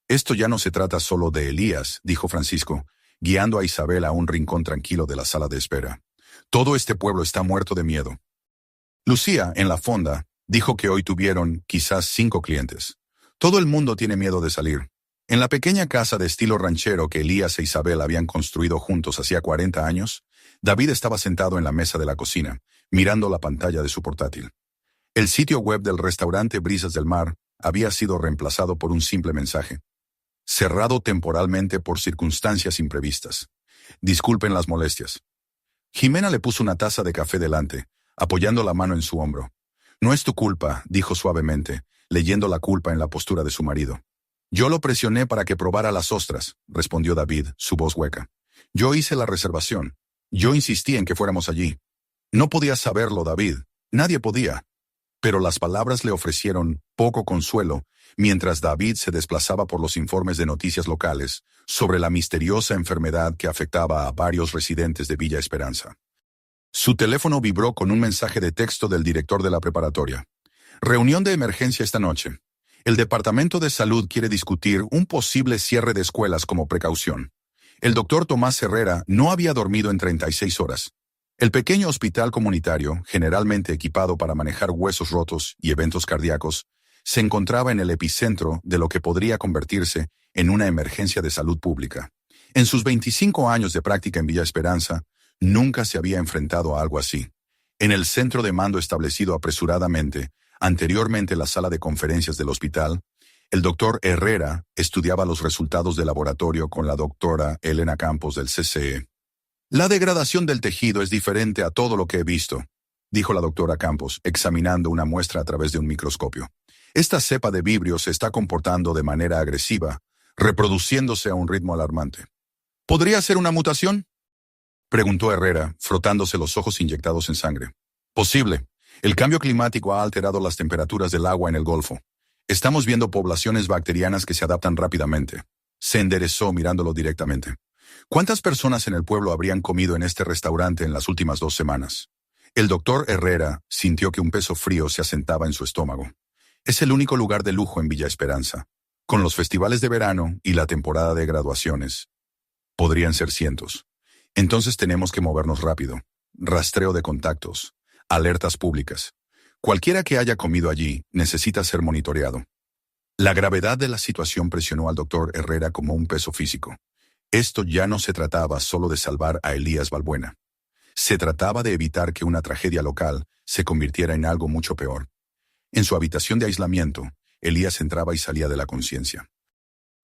«Esto ya no se trata solo de Elías», dijo Francisco, guiando a Isabel a un rincón tranquilo de la sala de espera. «Todo este pueblo está muerto de miedo». Lucía, en la fonda, dijo que hoy tuvieron quizás 5 clientes. Todo el mundo tiene miedo de salir. En la pequeña casa de estilo ranchero que Elías e Isabel habían construido juntos hacía 40 años, David estaba sentado en la mesa de la cocina, mirando la pantalla de su portátil. El sitio web del restaurante Brisas del Mar había sido reemplazado por un simple mensaje: «Cerrado temporalmente por circunstancias imprevistas. Disculpen las molestias». Jimena le puso una taza de café delante, apoyando la mano en su hombro. «No es tu culpa», dijo suavemente, leyendo la culpa en la postura de su marido. «Yo lo presioné para que probara las ostras», respondió David, su voz hueca. «Yo hice la reservación. Yo insistí en que fuéramos allí». «No podías saberlo, David. Nadie podía». Pero las palabras le ofrecieron poco consuelo mientras David se desplazaba por los informes de noticias locales sobre la misteriosa enfermedad que afectaba a varios residentes de Villa Esperanza. Su teléfono vibró con un mensaje de texto del director de la preparatoria. «Reunión de emergencia esta noche. El Departamento de Salud quiere discutir un posible cierre de escuelas como precaución. El doctor Tomás Herrera no había dormido en 36 horas. El pequeño hospital comunitario, generalmente equipado para manejar huesos rotos y eventos cardíacos, se encontraba en el epicentro de lo que podría convertirse en una emergencia de salud pública. En sus 25 años de práctica en Villa Esperanza, nunca se había enfrentado a algo así. En el centro de mando establecido apresuradamente, anteriormente la sala de conferencias del hospital, el doctor Herrera estudiaba los resultados del laboratorio con la doctora Elena Campos del CCE. «La degradación del tejido es diferente a todo lo que he visto», dijo la doctora Campos, examinando una muestra a través de un microscopio. «Esta cepa de vibrio se está comportando de manera agresiva, reproduciéndose a un ritmo alarmante». «¿Podría ser una mutación?», preguntó Herrera, frotándose los ojos inyectados en sangre. «Posible. El cambio climático ha alterado las temperaturas del agua en el Golfo. Estamos viendo poblaciones bacterianas que se adaptan rápidamente». Se enderezó mirándolo directamente. «¿Cuántas personas en el pueblo habrían comido en este restaurante en las últimas 2 semanas?» El doctor Herrera sintió que un peso frío se asentaba en su estómago. Es el único lugar de lujo en Villa Esperanza. Con los festivales de verano y la temporada de graduaciones, podrían ser cientos. Entonces tenemos que movernos rápido. Rastreo de contactos. Alertas públicas. Cualquiera que haya comido allí necesita ser monitoreado. La gravedad de la situación presionó al doctor Herrera como un peso físico. Esto ya no se trataba solo de salvar a Elías Balbuena. Se trataba de evitar que una tragedia local se convirtiera en algo mucho peor. En su habitación de aislamiento, Elías entraba y salía de la conciencia.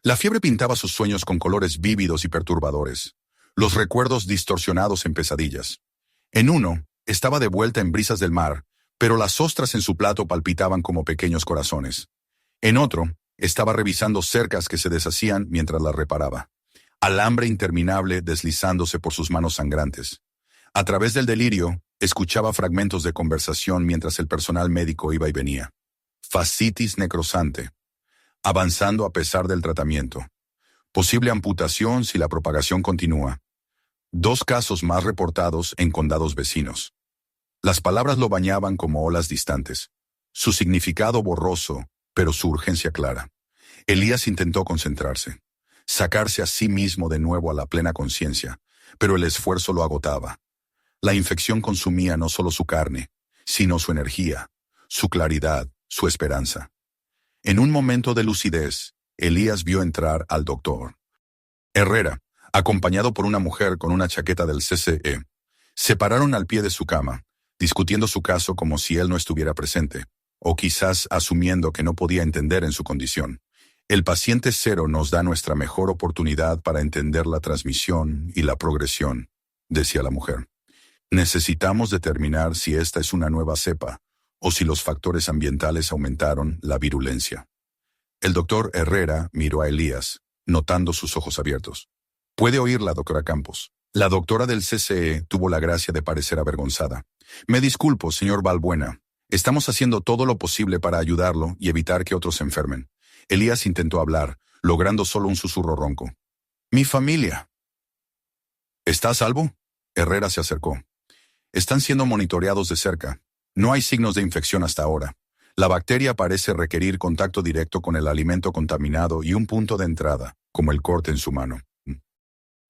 La fiebre pintaba sus sueños con colores vívidos y perturbadores, los recuerdos distorsionados en pesadillas. En uno, estaba de vuelta en Brisas del Mar, pero las ostras en su plato palpitaban como pequeños corazones. En otro, Estaba revisando cercas que se deshacían mientras las reparaba. Alambre interminable deslizándose por sus manos sangrantes. A través del delirio, escuchaba fragmentos de conversación mientras el personal médico iba y venía. Fascitis necrosante. Avanzando a pesar del tratamiento. Posible amputación si la propagación continúa. 2 casos más reportados en condados vecinos. Las palabras lo bañaban como olas distantes. Su significado borroso, pero su urgencia clara. Elías intentó concentrarse. Sacarse a sí mismo de nuevo a la plena conciencia, pero el esfuerzo lo agotaba. La infección consumía no solo su carne, sino su energía, su claridad, su esperanza. En un momento de lucidez, Elías vio entrar al doctor Herrera, acompañado por una mujer con una chaqueta del CCE. Se pararon al pie de su cama, discutiendo su caso como si él no estuviera presente, o quizás asumiendo que no podía entender en su condición. El paciente cero nos da nuestra mejor oportunidad para entender la transmisión y la progresión, decía la mujer. Necesitamos determinar si esta es una nueva cepa o si los factores ambientales aumentaron la virulencia. El doctor Herrera miró a Elías, notando sus ojos abiertos. Puede oírla, doctora Campos. La doctora del CCE tuvo la gracia de parecer avergonzada. Me disculpo, señor Balbuena. Estamos haciendo todo lo posible para ayudarlo y evitar que otros se enfermen. Elías intentó hablar, logrando solo un susurro ronco. Mi familia. ¿Está a salvo? Herrera se acercó. Están siendo monitoreados de cerca. No hay signos de infección hasta ahora. La bacteria parece requerir contacto directo con el alimento contaminado y un punto de entrada, como el corte en su mano.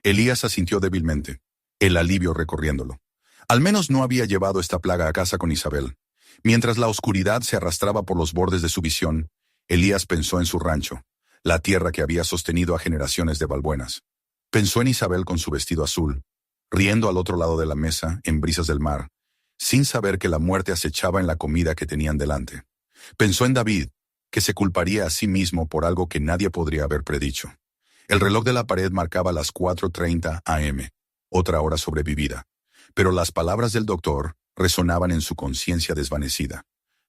Elías asintió débilmente, el alivio recorriéndolo. Al menos no había llevado esta plaga a casa con Isabel. Mientras la oscuridad se arrastraba por los bordes de su visión, Elías pensó en su rancho, la tierra que había sostenido a generaciones de Balbuenas. Pensó en Isabel con su vestido azul, riendo al otro lado de la mesa, en brisas del mar, sin saber que la muerte acechaba en la comida que tenían delante. Pensó en David, que se culparía a sí mismo por algo que nadie podría haber predicho. El reloj de la pared marcaba las 4:30 a.m., otra hora sobrevivida, pero las palabras del doctor resonaban en su conciencia desvanecida.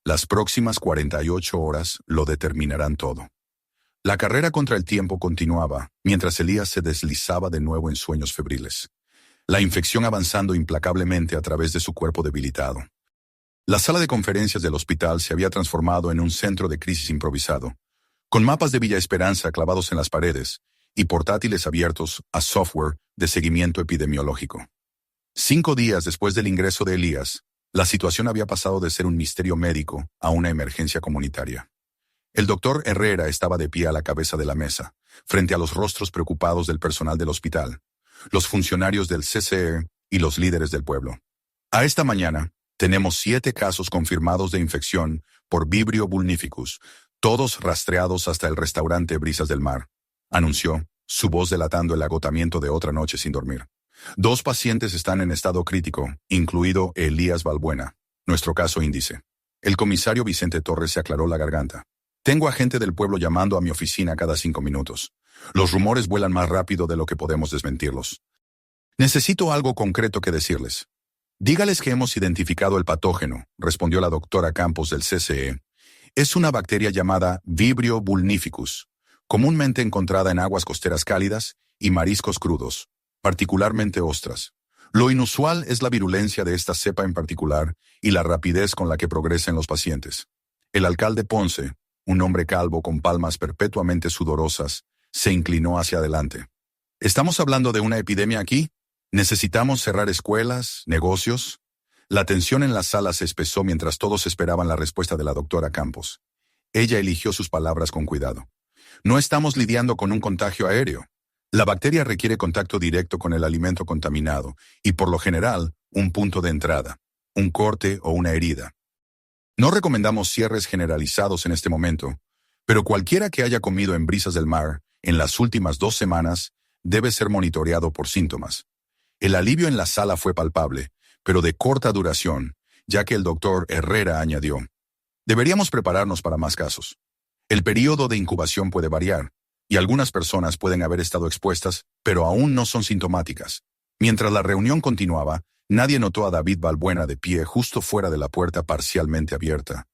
Las próximas 48 horas lo determinarán todo. La carrera contra el tiempo continuaba, mientras Elías se deslizaba de nuevo en sueños febriles. La infección avanzando implacablemente a través de su cuerpo debilitado. La sala de conferencias del hospital se había transformado en un centro de crisis improvisado, con mapas de Villa Esperanza clavados en las paredes y portátiles abiertos a software de seguimiento epidemiológico. 5 días después del ingreso de Elías, la situación había pasado de ser un misterio médico a una emergencia comunitaria. El doctor Herrera estaba de pie a la cabeza de la mesa, frente a los rostros preocupados del personal del hospital, los funcionarios del CCE y los líderes del pueblo. A esta mañana, tenemos 7 casos confirmados de infección por Vibrio vulnificus, todos rastreados hasta el restaurante Brisas del Mar, anunció, su voz delatando el agotamiento de otra noche sin dormir. 2 pacientes están en estado crítico, incluido Elías Balbuena, nuestro caso índice. El comisario Vicente Torres se aclaró la garganta. Tengo a gente del pueblo llamando a mi oficina cada 5 minutos. Los rumores vuelan más rápido de lo que podemos desmentirlos. Necesito algo concreto que decirles. Dígales que hemos identificado el patógeno, respondió la doctora Campos del CCE. Es una bacteria llamada Vibrio vulnificus, comúnmente encontrada en aguas costeras cálidas y mariscos crudos, particularmente ostras. Lo inusual es la virulencia de esta cepa en particular y la rapidez con la que progresa en los pacientes. El alcalde Ponce, un hombre calvo con palmas perpetuamente sudorosas, se inclinó hacia adelante. ¿Estamos hablando de una epidemia aquí? ¿Necesitamos cerrar escuelas, negocios? La tensión en la sala se espesó mientras todos esperaban la respuesta de la doctora Campos. Ella eligió sus palabras con cuidado. No estamos lidiando con un contagio aéreo. La bacteria requiere contacto directo con el alimento contaminado y, por lo general, un punto de entrada, un corte o una herida. No recomendamos cierres generalizados en este momento, pero cualquiera que haya comido en Brisas del Mar en las últimas 2 semanas debe ser monitoreado por síntomas. El alivio en la sala fue palpable, pero de corta duración, ya que el doctor Herrera añadió: deberíamos prepararnos para más casos. El período de incubación puede variar, y algunas personas pueden haber estado expuestas, pero aún no son sintomáticas. Mientras la reunión continuaba, nadie notó a David Balbuena de pie justo fuera de la puerta parcialmente abierta.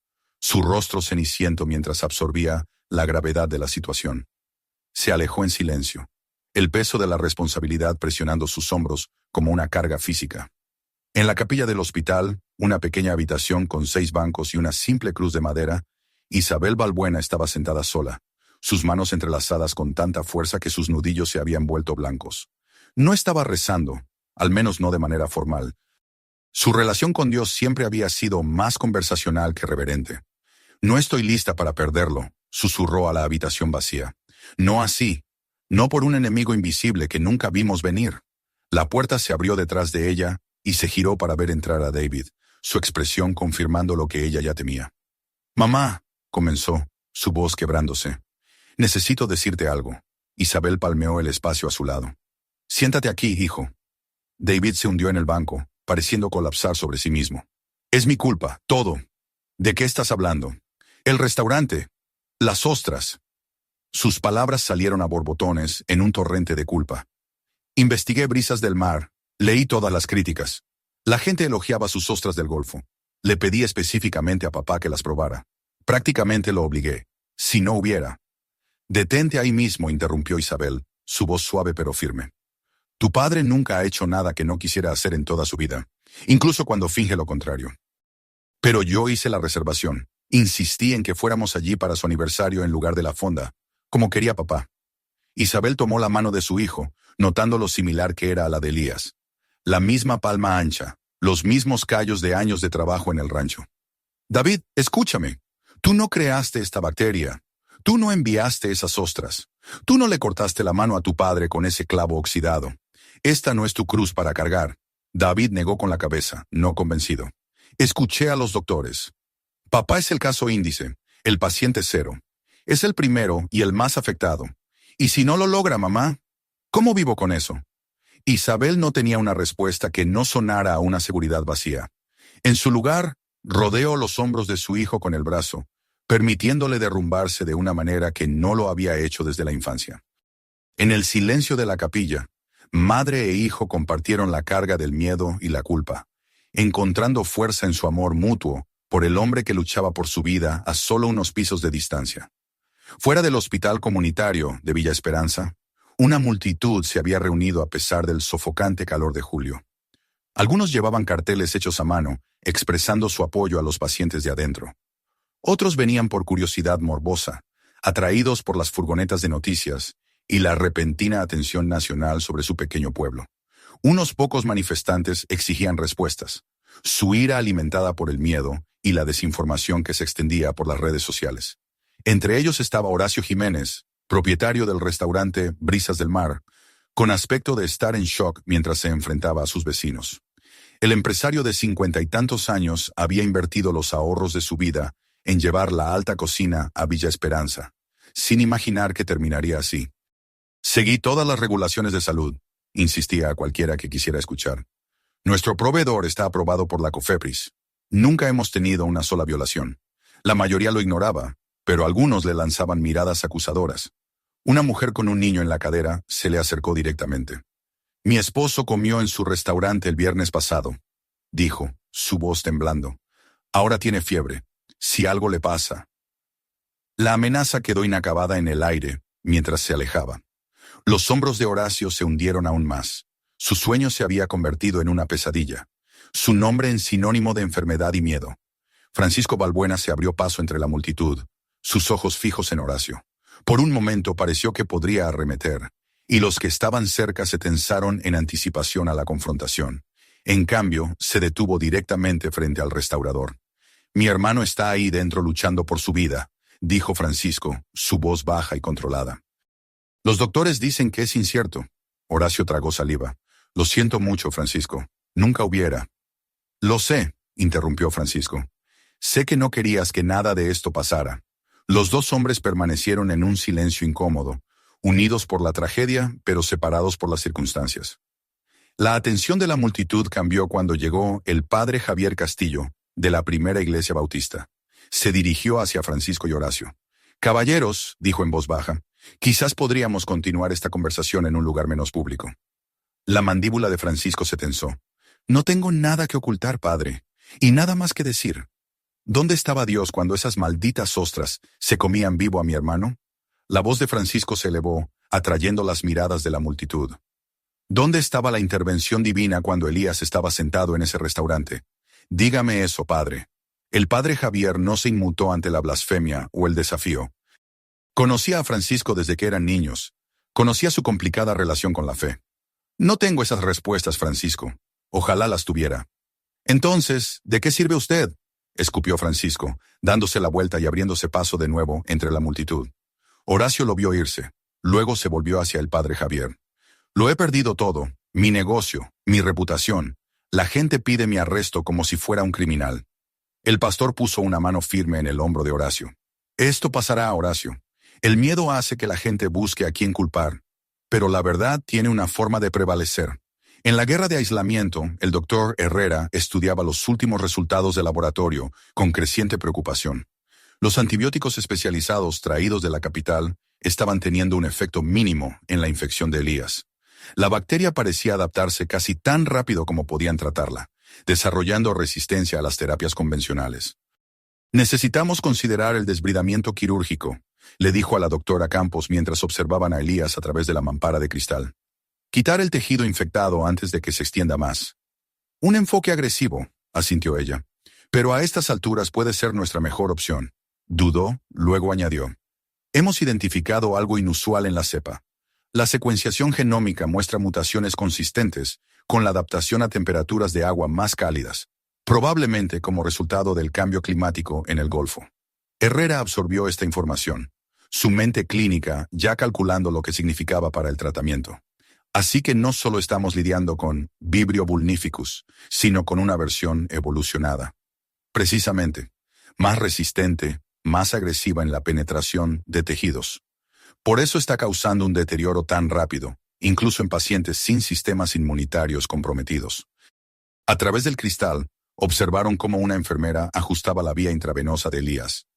su rostro ceniciento mientras absorbía la gravedad de la situación. Se alejó en silencio, el peso de la responsabilidad presionando sus hombros como una carga física. En la capilla del hospital, una pequeña habitación con 6 bancos y una simple cruz de madera, Isabel Balbuena estaba sentada sola, sus manos entrelazadas con tanta fuerza que sus nudillos se habían vuelto blancos. No estaba rezando, al menos no de manera formal. Su relación con Dios siempre había sido más conversacional que reverente. «No estoy lista para perderlo», susurró a la habitación vacía. «No así. No por un enemigo invisible que nunca vimos venir». La puerta se abrió detrás de ella y se giró para ver entrar a David, su expresión confirmando lo que ella ya temía. «Mamá», comenzó, su voz quebrándose. «Necesito decirte algo». Isabel palmeó el espacio a su lado. «Siéntate aquí, hijo». David se hundió en el banco, pareciendo colapsar sobre sí mismo. «Es mi culpa, todo». «¿De qué estás hablando?» «El restaurante. Las ostras». Sus palabras salieron a borbotones en un torrente de culpa. «Investigué Brisas del Mar. Leí todas las críticas. La gente elogiaba sus ostras del Golfo. Le pedí específicamente a papá que las probara. Prácticamente lo obligué. Si no hubiera». «Detente ahí mismo», interrumpió Isabel, su voz suave pero firme. «Tu padre nunca ha hecho nada que no quisiera hacer en toda su vida, incluso cuando finge lo contrario. Pero yo hice la reservación. Insistí en que fuéramos allí para su aniversario en lugar de la fonda, como quería papá». Isabel tomó la mano de su hijo, notando lo similar que era a la de Elías. La misma palma ancha, los mismos callos de años de trabajo en el rancho. «David, escúchame. Tú no creaste esta bacteria. Tú no enviaste esas ostras. Tú no le cortaste la mano a tu padre con ese clavo oxidado. Esta no es tu cruz para cargar». David negó con la cabeza, no convencido. «Escuché a los doctores. Papá es el caso índice, el paciente cero. Es el primero y el más afectado. ¿Y si no lo logra, mamá? ¿Cómo vivo con eso?» Isabel no tenía una respuesta que no sonara a una seguridad vacía. En su lugar, rodeó los hombros de su hijo con el brazo, permitiéndole derrumbarse de una manera que no lo había hecho desde la infancia. En el silencio de la capilla, madre e hijo compartieron la carga del miedo y la culpa, encontrando fuerza en su amor mutuo por el hombre que luchaba por su vida a solo unos pisos de distancia. Fuera del hospital comunitario de Villa Esperanza, una multitud se había reunido a pesar del sofocante calor de julio. Algunos llevaban carteles hechos a mano, expresando su apoyo a los pacientes de adentro. Otros venían por curiosidad morbosa, atraídos por las furgonetas de noticias y la repentina atención nacional sobre su pequeño pueblo. Unos pocos manifestantes exigían respuestas, su ira alimentada por el miedo y la desinformación que se extendía por las redes sociales. Entre ellos estaba Horacio Jiménez, propietario del restaurante Brisas del Mar, con aspecto de estar en shock mientras se enfrentaba a sus vecinos. El empresario de 50 y tantos años había invertido los ahorros de su vida en llevar la alta cocina a Villa Esperanza, sin imaginar que terminaría así. «Seguí todas las regulaciones de salud», insistía a cualquiera que quisiera escuchar. «Nuestro proveedor está aprobado por la COFEPRIS. Nunca hemos tenido una sola violación. La mayoría lo ignoraba, pero algunos le lanzaban miradas acusadoras. Una mujer con un niño en la cadera se le acercó directamente. «Mi esposo comió en su restaurante el viernes pasado», dijo, su voz temblando. «Ahora tiene fiebre. Si algo le pasa». La amenaza quedó inacabada en el aire mientras se alejaba. Los hombros de Horacio se hundieron aún más. Su sueño se había convertido en una pesadilla. Su nombre en sinónimo de enfermedad y miedo. Francisco Balbuena se abrió paso entre la multitud, sus ojos fijos en Horacio. Por un momento pareció que podría arremeter, y los que estaban cerca se tensaron en anticipación a la confrontación. En cambio, se detuvo directamente frente al restaurador. «Mi hermano está ahí dentro luchando por su vida», dijo Francisco, su voz baja y controlada. «Los doctores dicen que es incierto». Horacio tragó saliva. «Lo siento mucho, Francisco. Nunca hubiera». «Lo sé», interrumpió Francisco. «Sé que no querías que nada de esto pasara». Los dos hombres permanecieron en un silencio incómodo, unidos por la tragedia, pero separados por las circunstancias. La atención de la multitud cambió cuando llegó el padre Javier Castillo, de la Primera Iglesia Bautista. Se dirigió hacia Francisco y Horacio. «Caballeros», dijo en voz baja, «quizás podríamos continuar esta conversación en un lugar menos público». La mandíbula de Francisco se tensó. «No tengo nada que ocultar, padre, y nada más que decir». ¿Dónde estaba Dios cuando esas malditas ostras se comían vivo a mi hermano? La voz de Francisco se elevó, atrayendo las miradas de la multitud. ¿Dónde estaba la intervención divina cuando Elías estaba sentado en ese restaurante? Dígame eso, padre. El padre Javier no se inmutó ante la blasfemia o el desafío. Conocía a Francisco desde que eran niños. Conocía su complicada relación con la fe. No tengo esas respuestas, Francisco. Ojalá las tuviera. Entonces, ¿de qué sirve usted? Escupió Francisco, dándose la vuelta y abriéndose paso de nuevo entre la multitud. Horacio lo vio irse. Luego se volvió hacia el padre Javier. Lo he perdido todo, mi negocio, mi reputación. La gente pide mi arresto como si fuera un criminal. El pastor puso una mano firme en el hombro de Horacio. Esto pasará, Horacio. El miedo hace que la gente busque a quién culpar, pero la verdad tiene una forma de prevalecer. En la guerra de aislamiento, el doctor Herrera estudiaba los últimos resultados de laboratorio con creciente preocupación. Los antibióticos especializados traídos de la capital estaban teniendo un efecto mínimo en la infección de Elías. La bacteria parecía adaptarse casi tan rápido como podían tratarla, desarrollando resistencia a las terapias convencionales. Necesitamos considerar el desbridamiento quirúrgico, le dijo a la doctora Campos mientras observaban a Elías a través de la mampara de cristal. Quitar el tejido infectado antes de que se extienda más. Un enfoque agresivo, asintió ella. Pero a estas alturas puede ser nuestra mejor opción. Dudó, luego añadió. Hemos identificado algo inusual en la cepa. La secuenciación genómica muestra mutaciones consistentes con la adaptación a temperaturas de agua más cálidas, probablemente como resultado del cambio climático en el Golfo. Herrera absorbió esta información, su mente clínica ya calculando lo que significaba para el tratamiento. Así que no solo estamos lidiando con Vibrio vulnificus, sino con una versión evolucionada. Precisamente, más resistente, más agresiva en la penetración de tejidos. Por eso está causando un deterioro tan rápido, incluso en pacientes sin sistemas inmunitarios comprometidos. A través del cristal, observaron cómo una enfermera ajustaba la vía intravenosa de Elías.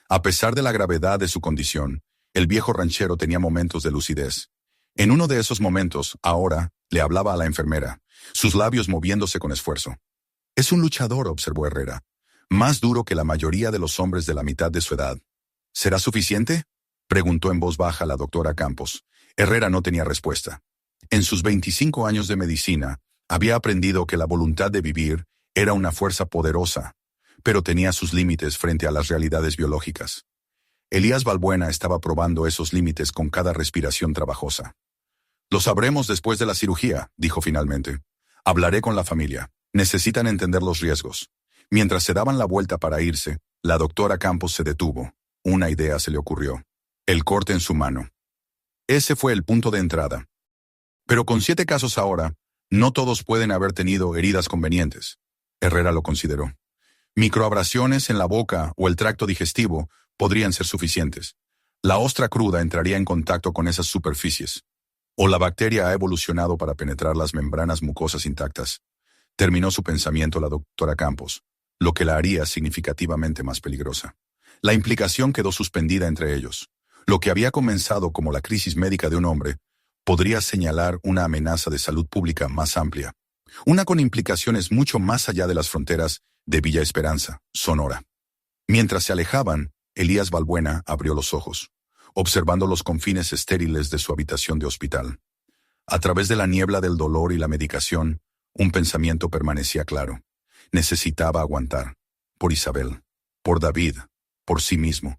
A pesar de la gravedad de su condición, el viejo ranchero tenía momentos de lucidez. En uno de esos momentos, ahora, le hablaba a la enfermera, sus labios moviéndose con esfuerzo. Es un luchador, observó Herrera. Más duro que la mayoría de los hombres de la mitad de su edad. ¿Será suficiente? Preguntó en voz baja la doctora Campos. Herrera no tenía respuesta. En sus 25 años de medicina, había aprendido que la voluntad de vivir era una fuerza poderosa, pero tenía sus límites frente a las realidades biológicas. Elías Balbuena estaba probando esos límites con cada respiración trabajosa. Lo sabremos después de la cirugía, dijo finalmente. Hablaré con la familia. Necesitan entender los riesgos. Mientras se daban la vuelta para irse, la doctora Campos se detuvo. Una idea se le ocurrió. El corte en su mano. Ese fue el punto de entrada. Pero con 7 casos ahora, no todos pueden haber tenido heridas convenientes. Herrera lo consideró. Microabrasiones en la boca o el tracto digestivo podrían ser suficientes. La ostra cruda entraría en contacto con esas superficies. O la bacteria ha evolucionado para penetrar las membranas mucosas intactas. Terminó su pensamiento la doctora Campos, lo que la haría significativamente más peligrosa. La implicación quedó suspendida entre ellos. Lo que había comenzado como la crisis médica de un hombre podría señalar una amenaza de salud pública más amplia. Una con implicaciones mucho más allá de las fronteras de Villa Esperanza, Sonora. Mientras se alejaban, Elías Balbuena abrió los ojos, observando los confines estériles de su habitación de hospital. A través de la niebla del dolor y la medicación, un pensamiento permanecía claro. Necesitaba aguantar. Por Isabel. Por David. Por sí mismo.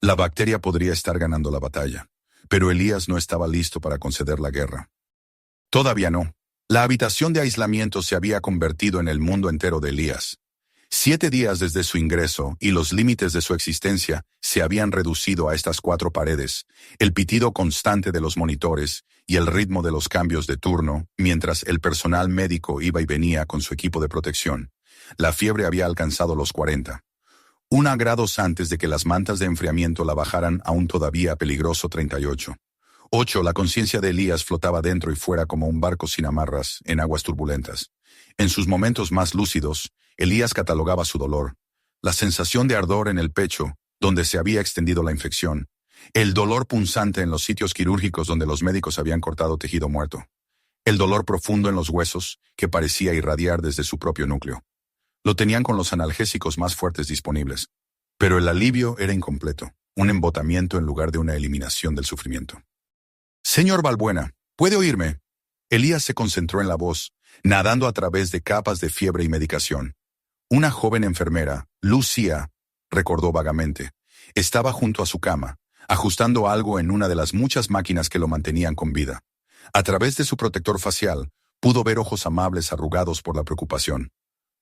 La bacteria podría estar ganando la batalla, pero Elías no estaba listo para conceder la guerra. Todavía no. La habitación de aislamiento se había convertido en el mundo entero de Elías. 7 días desde su ingreso y los límites de su existencia se habían reducido a estas 4 paredes, el pitido constante de los monitores y el ritmo de los cambios de turno, mientras el personal médico iba y venía con su equipo de protección. La fiebre había alcanzado los 40. 1 grados antes de que las mantas de enfriamiento la bajaran a un todavía peligroso 38. 8. La conciencia de Elías flotaba dentro y fuera como un barco sin amarras en aguas turbulentas. En sus momentos más lúcidos, Elías catalogaba su dolor, la sensación de ardor en el pecho, donde se había extendido la infección, el dolor punzante en los sitios quirúrgicos donde los médicos habían cortado tejido muerto, el dolor profundo en los huesos que parecía irradiar desde su propio núcleo. Lo tenían con los analgésicos más fuertes disponibles. Pero el alivio era incompleto, un embotamiento en lugar de una eliminación del sufrimiento. Señor Balbuena, ¿puede oírme? Elías se concentró en la voz, nadando a través de capas de fiebre y medicación. Una joven enfermera, Lucía, recordó vagamente, estaba junto a su cama, ajustando algo en una de las muchas máquinas que lo mantenían con vida. A través de su protector facial, pudo ver ojos amables arrugados por la preocupación.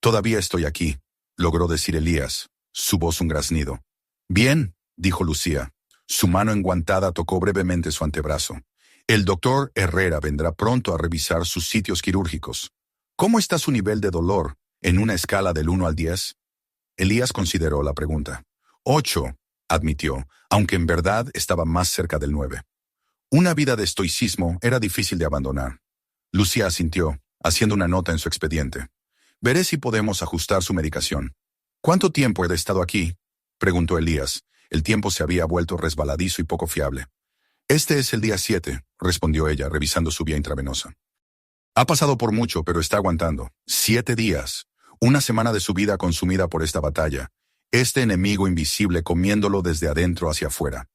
Todavía estoy aquí, logró decir Elías, su voz un graznido. Bien, dijo Lucía. Su mano enguantada tocó brevemente su antebrazo. El doctor Herrera vendrá pronto a revisar sus sitios quirúrgicos. ¿Cómo está su nivel de dolor en una escala del 1 al 10? Elías consideró la pregunta. 8, admitió, aunque en verdad estaba más cerca del 9. Una vida de estoicismo era difícil de abandonar. Lucía asintió, haciendo una nota en su expediente. Veré si podemos ajustar su medicación. ¿Cuánto tiempo he estado aquí? Preguntó Elías. El tiempo se había vuelto resbaladizo y poco fiable. Este es el día 7, respondió ella, revisando su vía intravenosa. Ha pasado por mucho, pero está aguantando. 7 días. Una semana de su vida consumida por esta batalla. Este enemigo invisible comiéndolo desde adentro hacia afuera.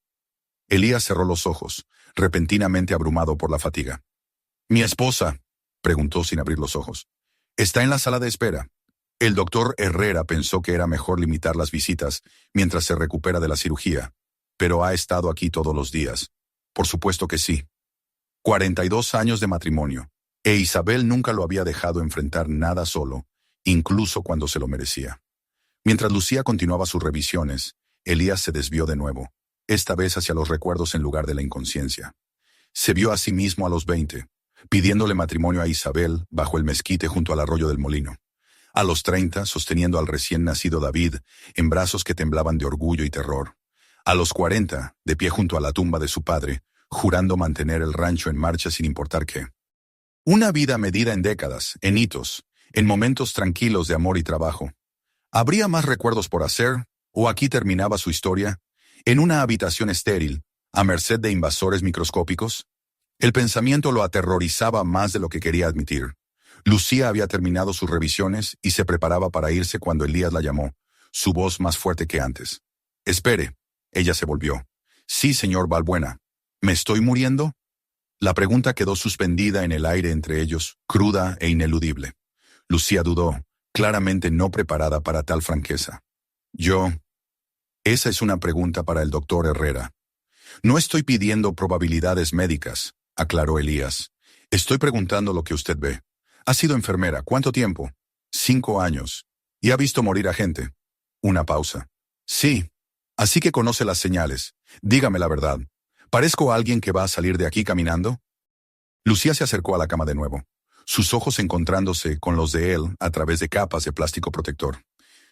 Elías cerró los ojos, repentinamente abrumado por la fatiga. «¿Mi esposa?», preguntó sin abrir los ojos. «Está en la sala de espera». El doctor Herrera pensó que era mejor limitar las visitas mientras se recupera de la cirugía, pero ha estado aquí todos los días. Por supuesto que sí. 42 años de matrimonio, e Isabel nunca lo había dejado enfrentar nada solo, incluso cuando se lo merecía. Mientras Lucía continuaba sus revisiones, Elías se desvió de nuevo, esta vez hacia los recuerdos en lugar de la inconsciencia. Se vio a sí mismo a los 20, pidiéndole matrimonio a Isabel bajo el mezquite junto al arroyo del molino. A los 30, sosteniendo al recién nacido David en brazos que temblaban de orgullo y terror. A los 40, de pie junto a la tumba de su padre, jurando mantener el rancho en marcha sin importar qué. Una vida medida en décadas, en hitos, en momentos tranquilos de amor y trabajo. ¿Habría más recuerdos por hacer, o aquí terminaba su historia, en una habitación estéril, a merced de invasores microscópicos? El pensamiento lo aterrorizaba más de lo que quería admitir. Lucía había terminado sus revisiones y se preparaba para irse cuando Elías la llamó, su voz más fuerte que antes. «Espere». Ella se volvió. «Sí, señor Balbuena. ¿Me estoy muriendo?» La pregunta quedó suspendida en el aire entre ellos, cruda e ineludible. Lucía dudó, claramente no preparada para tal franqueza. Esa es una pregunta para el doctor Herrera. No estoy pidiendo probabilidades médicas, aclaró Elías. Estoy preguntando lo que usted ve. Ha sido enfermera. ¿Cuánto tiempo? 5 años. ¿Y ha visto morir a gente? Una pausa. Sí. Así que conoce las señales. Dígame la verdad. ¿Parezco a alguien que va a salir de aquí caminando? Lucía se acercó a la cama de nuevo, sus ojos encontrándose con los de él a través de capas de plástico protector.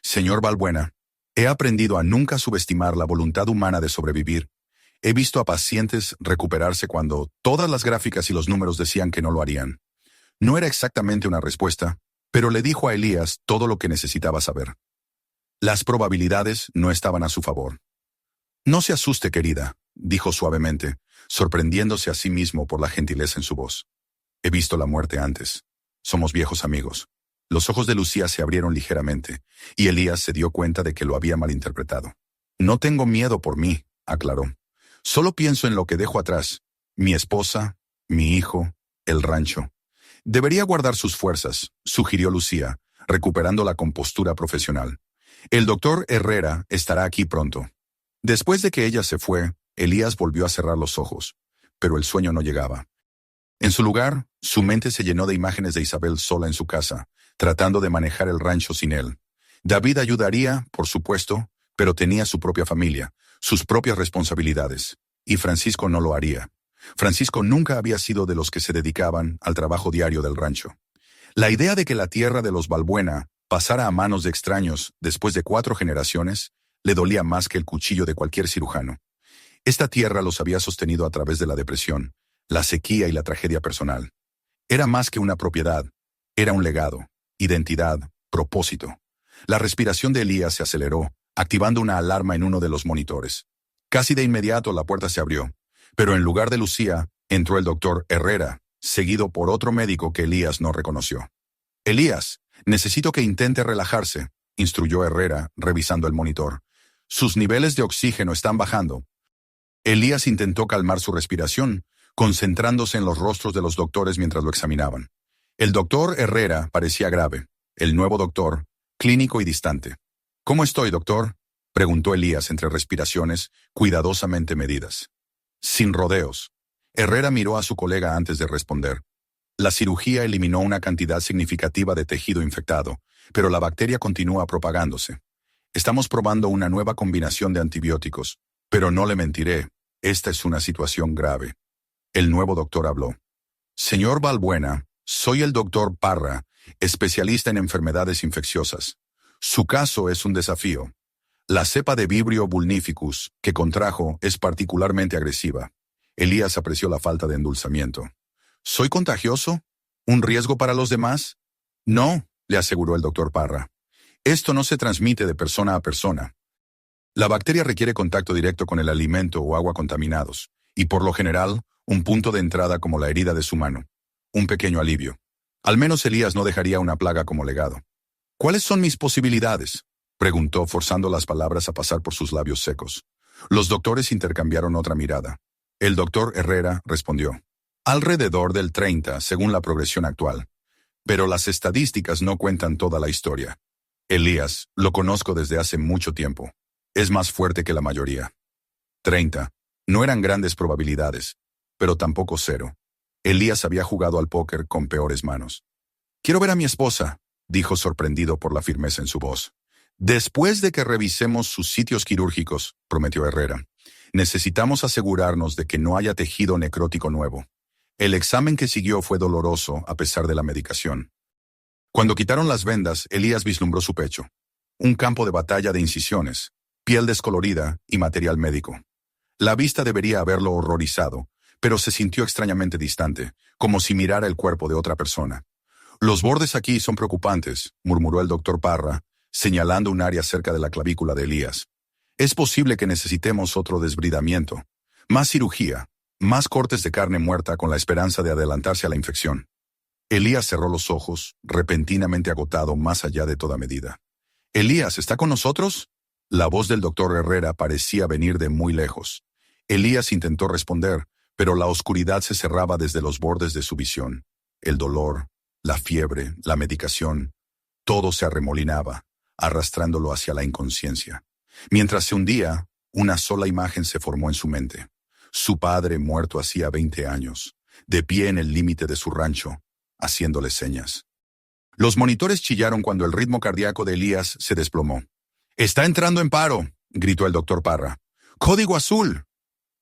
Señor Balbuena, he aprendido a nunca subestimar la voluntad humana de sobrevivir. He visto a pacientes recuperarse cuando todas las gráficas y los números decían que no lo harían. No era exactamente una respuesta, pero le dijo a Elías todo lo que necesitaba saber. Las probabilidades no estaban a su favor. «No se asuste, querida», dijo suavemente, sorprendiéndose a sí mismo por la gentileza en su voz. «He visto la muerte antes. Somos viejos amigos». Los ojos de Lucía se abrieron ligeramente, y Elías se dio cuenta de que lo había malinterpretado. «No tengo miedo por mí», aclaró. «Solo pienso en lo que dejo atrás. Mi esposa, mi hijo, el rancho. Debería guardar sus fuerzas», sugirió Lucía, recuperando la compostura profesional. «El doctor Herrera estará aquí pronto». Después de que ella se fue, Elías volvió a cerrar los ojos, pero el sueño no llegaba. En su lugar, su mente se llenó de imágenes de Isabel sola en su casa, tratando de manejar el rancho sin él. David ayudaría, por supuesto, pero tenía su propia familia, sus propias responsabilidades, y Francisco no lo haría. Francisco nunca había sido de los que se dedicaban al trabajo diario del rancho. La idea de que la tierra de los Balbuena pasara a manos de extraños después de 4 generaciones le dolía más que el cuchillo de cualquier cirujano. Esta tierra los había sostenido a través de la depresión, la sequía y la tragedia personal. Era más que una propiedad, era un legado, identidad, propósito. La respiración de Elías se aceleró, activando una alarma en uno de los monitores. Casi de inmediato la puerta se abrió, pero en lugar de Lucía, entró el doctor Herrera, seguido por otro médico que Elías no reconoció. «Elías, Necesito que intente relajarse, instruyó Herrera, revisando el monitor. Sus niveles de oxígeno están bajando. Elías intentó calmar su respiración, concentrándose en los rostros de los doctores mientras lo examinaban. El doctor Herrera parecía grave. El nuevo doctor, clínico y distante. ¿Cómo estoy, doctor?, preguntó Elías entre respiraciones cuidadosamente medidas. Sin rodeos. Herrera miró a su colega antes de responder. La cirugía eliminó una cantidad significativa de tejido infectado, pero la bacteria continúa propagándose. Estamos probando una nueva combinación de antibióticos, pero no le mentiré, esta es una situación grave. El nuevo doctor habló. Señor Balbuena, soy el doctor Parra, especialista en enfermedades infecciosas. Su caso es un desafío. La cepa de Vibrio vulnificus que contrajo es particularmente agresiva. Elías apreció la falta de endulzamiento. ¿Soy contagioso? ¿Un riesgo para los demás? No, le aseguró el doctor Parra. Esto no se transmite de persona a persona. La bacteria requiere contacto directo con el alimento o agua contaminados, y por lo general, un punto de entrada como la herida de su mano. Un pequeño alivio. Al menos Elías no dejaría una plaga como legado. ¿Cuáles son mis posibilidades?, preguntó, forzando las palabras a pasar por sus labios secos. Los doctores intercambiaron otra mirada. El doctor Herrera respondió. Alrededor del 30, según la progresión actual. Pero las estadísticas no cuentan toda la historia. Elías, lo conozco desde hace mucho tiempo. Es más fuerte que la mayoría. 30. No eran grandes probabilidades, pero tampoco 0. Elías había jugado al póker con peores manos. Quiero ver a mi esposa, dijo sorprendido por la firmeza en su voz. Después de que revisemos sus sitios quirúrgicos, prometió Herrera, necesitamos asegurarnos de que no haya tejido necrótico nuevo. El examen que siguió fue doloroso a pesar de la medicación. Cuando quitaron las vendas, Elías vislumbró su pecho. Un campo de batalla de incisiones, piel descolorida y material médico. La vista debería haberlo horrorizado, pero se sintió extrañamente distante, como si mirara el cuerpo de otra persona. Los bordes aquí son preocupantes, murmuró el doctor Parra, señalando un área cerca de la clavícula de Elías. Es posible que necesitemos otro desbridamiento, más cirugía, más cortes de carne muerta con la esperanza de adelantarse a la infección. Elías cerró los ojos, repentinamente agotado más allá de toda medida. «Elías, ¿está con nosotros?». La voz del doctor Herrera parecía venir de muy lejos. Elías intentó responder, pero la oscuridad se cerraba desde los bordes de su visión. El dolor, la fiebre, la medicación, todo se arremolinaba, arrastrándolo hacia la inconsciencia. Mientras se hundía, una sola imagen se formó en su mente. Su padre muerto hacía 20 años, de pie en el límite de su rancho, haciéndole señas. Los monitores chillaron cuando el ritmo cardíaco de Elías se desplomó. «Está entrando en paro», gritó el doctor Parra. «¡Código azul!».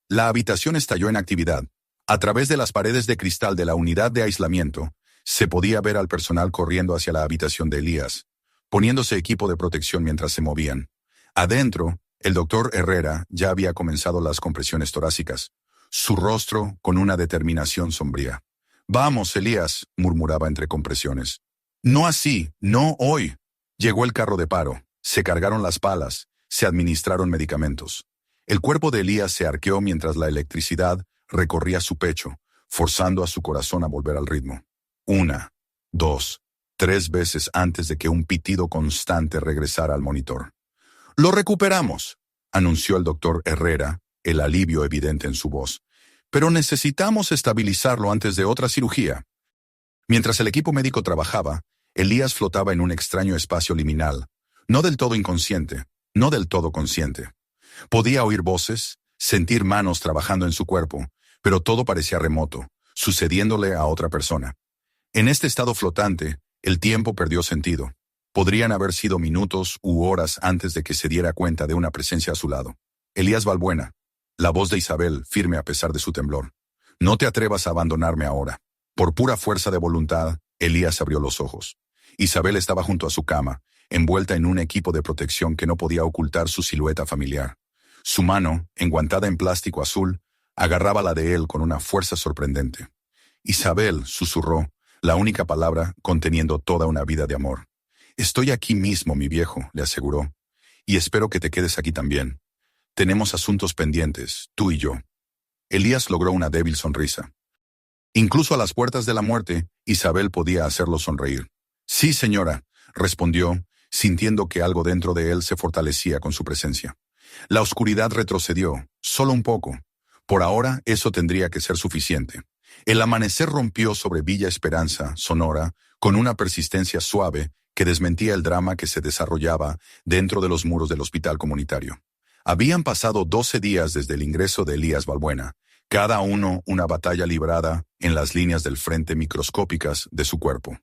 La habitación estalló en actividad. A través de las paredes de cristal de la unidad de aislamiento, se podía ver al personal corriendo hacia la habitación de Elías, poniéndose equipo de protección mientras se movían. Adentro, el doctor Herrera ya había comenzado las compresiones torácicas, su rostro con una determinación sombría. «Vamos, Elías», murmuraba entre compresiones. «No así, no hoy». Llegó el carro de paro, se cargaron las palas, se administraron medicamentos. El cuerpo de Elías se arqueó mientras la electricidad recorría su pecho, forzando a su corazón a volver al ritmo. 1, 2, 3 veces antes de que un pitido constante regresara al monitor. «Lo recuperamos», anunció el doctor Herrera, el alivio evidente en su voz. «Pero necesitamos estabilizarlo antes de otra cirugía». Mientras el equipo médico trabajaba, Elías flotaba en un extraño espacio liminal, no del todo inconsciente, no del todo consciente. Podía oír voces, sentir manos trabajando en su cuerpo, pero todo parecía remoto, sucediéndole a otra persona. En este estado flotante, el tiempo perdió sentido. Podrían haber sido minutos u horas antes de que se diera cuenta de una presencia a su lado. «Elías Balbuena», la voz de Isabel, firme a pesar de su temblor. «No te atrevas a abandonarme ahora». Por pura fuerza de voluntad, Elías abrió los ojos. Isabel estaba junto a su cama, envuelta en un equipo de protección que no podía ocultar su silueta familiar. Su mano, enguantada en plástico azul, agarraba la de él con una fuerza sorprendente. «Isabel», susurró, la única palabra conteniendo toda una vida de amor. «Estoy aquí mismo, mi viejo», le aseguró, «y espero que te quedes aquí también. Tenemos asuntos pendientes, tú y yo». Elías logró una débil sonrisa. Incluso a las puertas de la muerte, Isabel podía hacerlo sonreír. «Sí, señora, respondió, sintiendo que algo dentro de él se fortalecía con su presencia. La oscuridad retrocedió, solo un poco. Por ahora, eso tendría que ser suficiente. El amanecer rompió sobre Villa Esperanza, Sonora, con una persistencia suave que desmentía el drama que se desarrollaba dentro de los muros del hospital comunitario. Habían pasado 12 días desde el ingreso de Elías Balbuena, cada uno una batalla librada en las líneas del frente microscópicas de su cuerpo.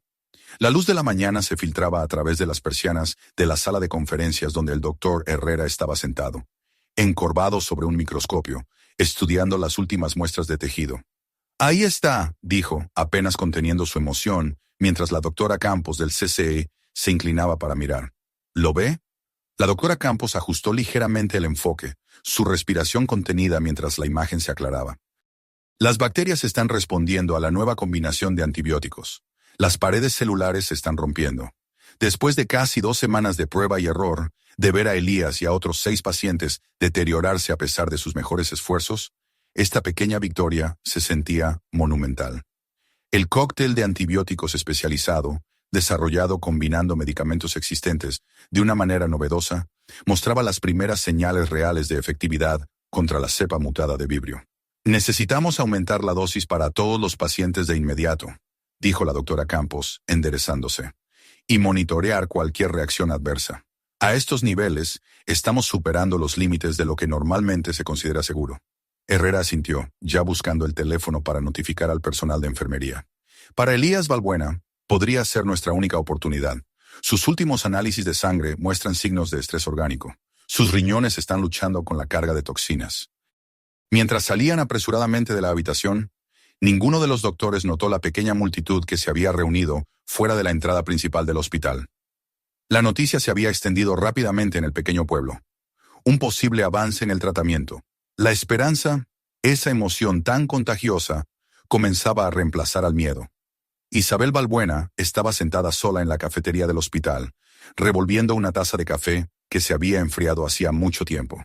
La luz de la mañana se filtraba a través de las persianas de la sala de conferencias donde el doctor Herrera estaba sentado, encorvado sobre un microscopio, estudiando las últimas muestras de tejido. «Ahí está», dijo, apenas conteniendo su emoción, mientras la doctora Campos del CCE se inclinaba para mirar. «¿Lo ve?» La doctora Campos ajustó ligeramente el enfoque, su respiración contenida mientras la imagen se aclaraba. «Las bacterias están respondiendo a la nueva combinación de antibióticos. Las paredes celulares se están rompiendo. Después de casi 2 semanas de prueba y error, de ver a Elías y a otros 6 pacientes deteriorarse a pesar de sus mejores esfuerzos, esta pequeña victoria se sentía monumental. El cóctel de antibióticos especializado, desarrollado combinando medicamentos existentes de una manera novedosa, mostraba las primeras señales reales de efectividad contra la cepa mutada de Vibrio. «Necesitamos aumentar la dosis para todos los pacientes de inmediato», dijo la doctora Campos, enderezándose, «y monitorear cualquier reacción adversa. A estos niveles, estamos superando los límites de lo que normalmente se considera seguro». Herrera asintió, ya buscando el teléfono para notificar al personal de enfermería. Para Elías Balbuena, podría ser nuestra única oportunidad. Sus últimos análisis de sangre muestran signos de estrés orgánico. Sus riñones están luchando con la carga de toxinas. Mientras salían apresuradamente de la habitación, ninguno de los doctores notó la pequeña multitud que se había reunido fuera de la entrada principal del hospital. La noticia se había extendido rápidamente en el pequeño pueblo. Un posible avance en el tratamiento. La esperanza, esa emoción tan contagiosa, comenzaba a reemplazar al miedo. Isabel Balbuena estaba sentada sola en la cafetería del hospital, revolviendo una taza de café que se había enfriado hacía mucho tiempo.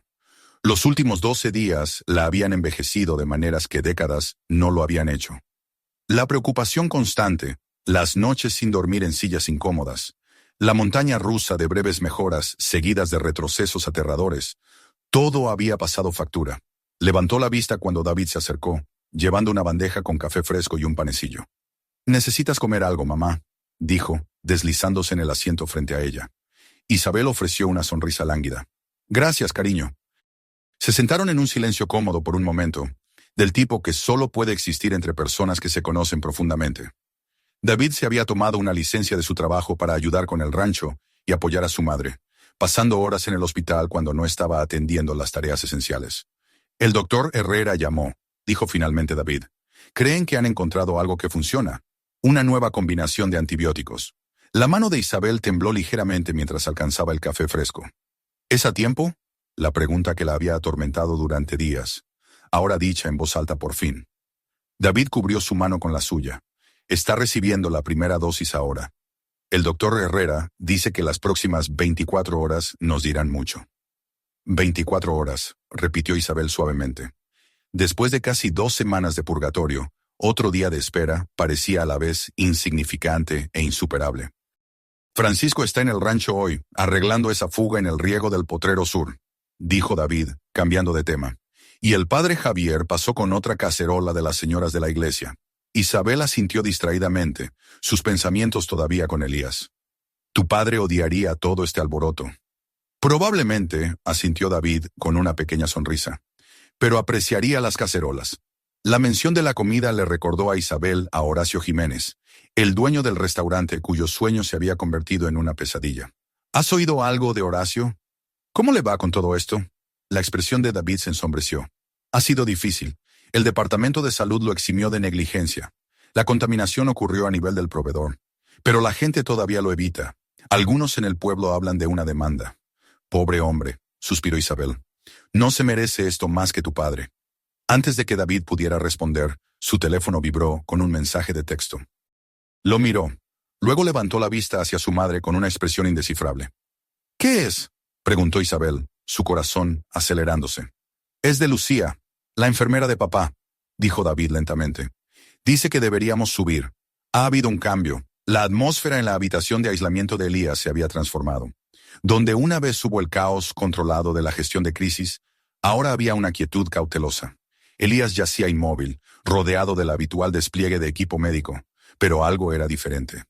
Los últimos 12 días la habían envejecido de maneras que décadas no lo habían hecho. La preocupación constante, las noches sin dormir en sillas incómodas, la montaña rusa de breves mejoras seguidas de retrocesos aterradores, todo había pasado factura. Levantó la vista cuando David se acercó, llevando una bandeja con café fresco y un panecillo. «Necesitas comer algo, mamá», dijo, deslizándose en el asiento frente a ella. Isabel ofreció una sonrisa lánguida. «Gracias, cariño». Se sentaron en un silencio cómodo por un momento, del tipo que solo puede existir entre personas que se conocen profundamente. David se había tomado una licencia de su trabajo para ayudar con el rancho y apoyar a su madre, pasando horas en el hospital cuando no estaba atendiendo las tareas esenciales. «El doctor Herrera llamó», dijo finalmente David. «Creen que han encontrado algo que funciona. Una nueva combinación de antibióticos». La mano de Isabel tembló ligeramente mientras alcanzaba el café fresco. «¿Es a tiempo?», la pregunta que la había atormentado durante días, ahora dicha en voz alta por fin. David cubrió su mano con la suya. «Está recibiendo la primera dosis ahora. El doctor Herrera dice que las próximas 24 horas nos dirán mucho». 24 horas, repitió Isabel suavemente. Después de casi 2 semanas de purgatorio, otro día de espera parecía a la vez insignificante e insuperable. «Francisco está en el rancho hoy, arreglando esa fuga en el riego del Potrero Sur», dijo David, cambiando de tema. «Y el padre Javier pasó con otra cacerola de las señoras de la iglesia». Isabel asintió distraídamente, sus pensamientos todavía con Elías. «Tu padre odiaría todo este alboroto». «Probablemente», asintió David con una pequeña sonrisa, «pero apreciaría las cacerolas». La mención de la comida le recordó a Isabel a Horacio Jiménez, el dueño del restaurante cuyo sueño se había convertido en una pesadilla. «¿Has oído algo de Horacio? ¿Cómo le va con todo esto?» La expresión de David se ensombreció. «Ha sido difícil. El Departamento de Salud lo eximió de negligencia. La contaminación ocurrió a nivel del proveedor. Pero la gente todavía lo evita. Algunos en el pueblo hablan de una demanda». «Pobre hombre», suspiró Isabel. «No se merece esto más que tu padre». Antes de que David pudiera responder, su teléfono vibró con un mensaje de texto. Lo miró. Luego levantó la vista hacia su madre con una expresión indescifrable. «¿Qué es?», preguntó Isabel, su corazón acelerándose. «Es de Lucía, la enfermera de papá», dijo David lentamente. «Dice que deberíamos subir. Ha habido un cambio. La atmósfera en la habitación de aislamiento de Elías se había transformado. Donde una vez hubo el caos controlado de la gestión de crisis, ahora había una quietud cautelosa. Elías yacía inmóvil, rodeado del habitual despliegue de equipo médico, pero algo era diferente.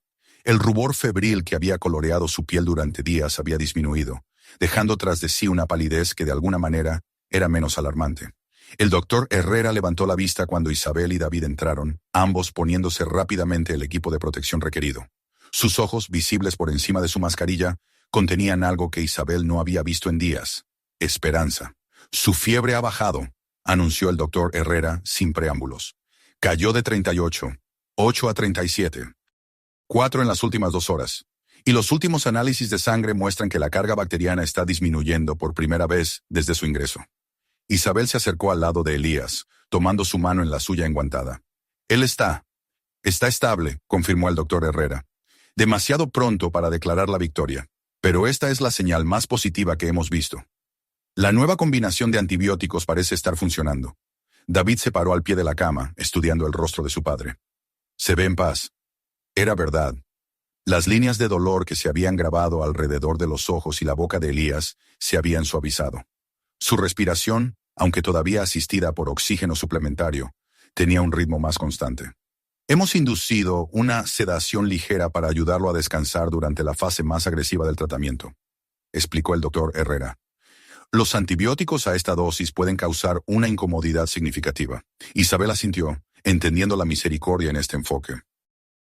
El rubor febril que había coloreado su piel durante días había disminuido, dejando tras de sí una palidez que de alguna manera era menos alarmante. El doctor Herrera levantó la vista cuando Isabel y David entraron, ambos poniéndose rápidamente el equipo de protección requerido. Sus ojos, visibles por encima de su mascarilla, contenían algo que Isabel no había visto en días: esperanza. Su fiebre ha bajado, anunció el doctor Herrera sin preámbulos. Cayó de 38, 8 a 37. 4 en las últimas 2 horas. Y los últimos análisis de sangre muestran que la carga bacteriana está disminuyendo por primera vez desde su ingreso. Isabel se acercó al lado de Elías, tomando su mano en la suya enguantada. Él está estable, confirmó el doctor Herrera. Demasiado pronto para declarar la victoria, pero esta es la señal más positiva que hemos visto. La nueva combinación de antibióticos parece estar funcionando. David se paró al pie de la cama, estudiando el rostro de su padre. Se ve en paz. Era verdad. Las líneas de dolor que se habían grabado alrededor de los ojos y la boca de Elías se habían suavizado. Su respiración, aunque todavía asistida por oxígeno suplementario, tenía un ritmo más constante. Hemos inducido una sedación ligera para ayudarlo a descansar durante la fase más agresiva del tratamiento, explicó el doctor Herrera. Los antibióticos a esta dosis pueden causar una incomodidad significativa. Isabel asintió, entendiendo la misericordia en este enfoque.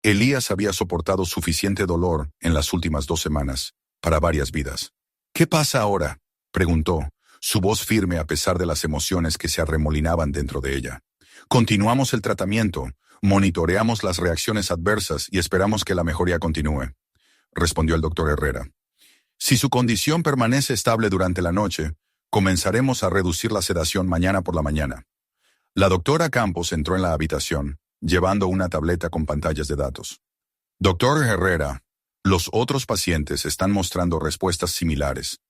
Elías había soportado suficiente dolor en las últimas 2 semanas para varias vidas. ¿Qué pasa ahora?, preguntó, su voz firme a pesar de las emociones que se arremolinaban dentro de ella. Continuamos el tratamiento, monitoreamos las reacciones adversas y esperamos que la mejoría continúe, respondió el doctor Herrera. Si su condición permanece estable durante la noche, comenzaremos a reducir la sedación mañana por la mañana. La doctora Campos entró en la habitación, llevando una tableta con pantallas de datos. Doctor Herrera, los otros pacientes están mostrando respuestas similares.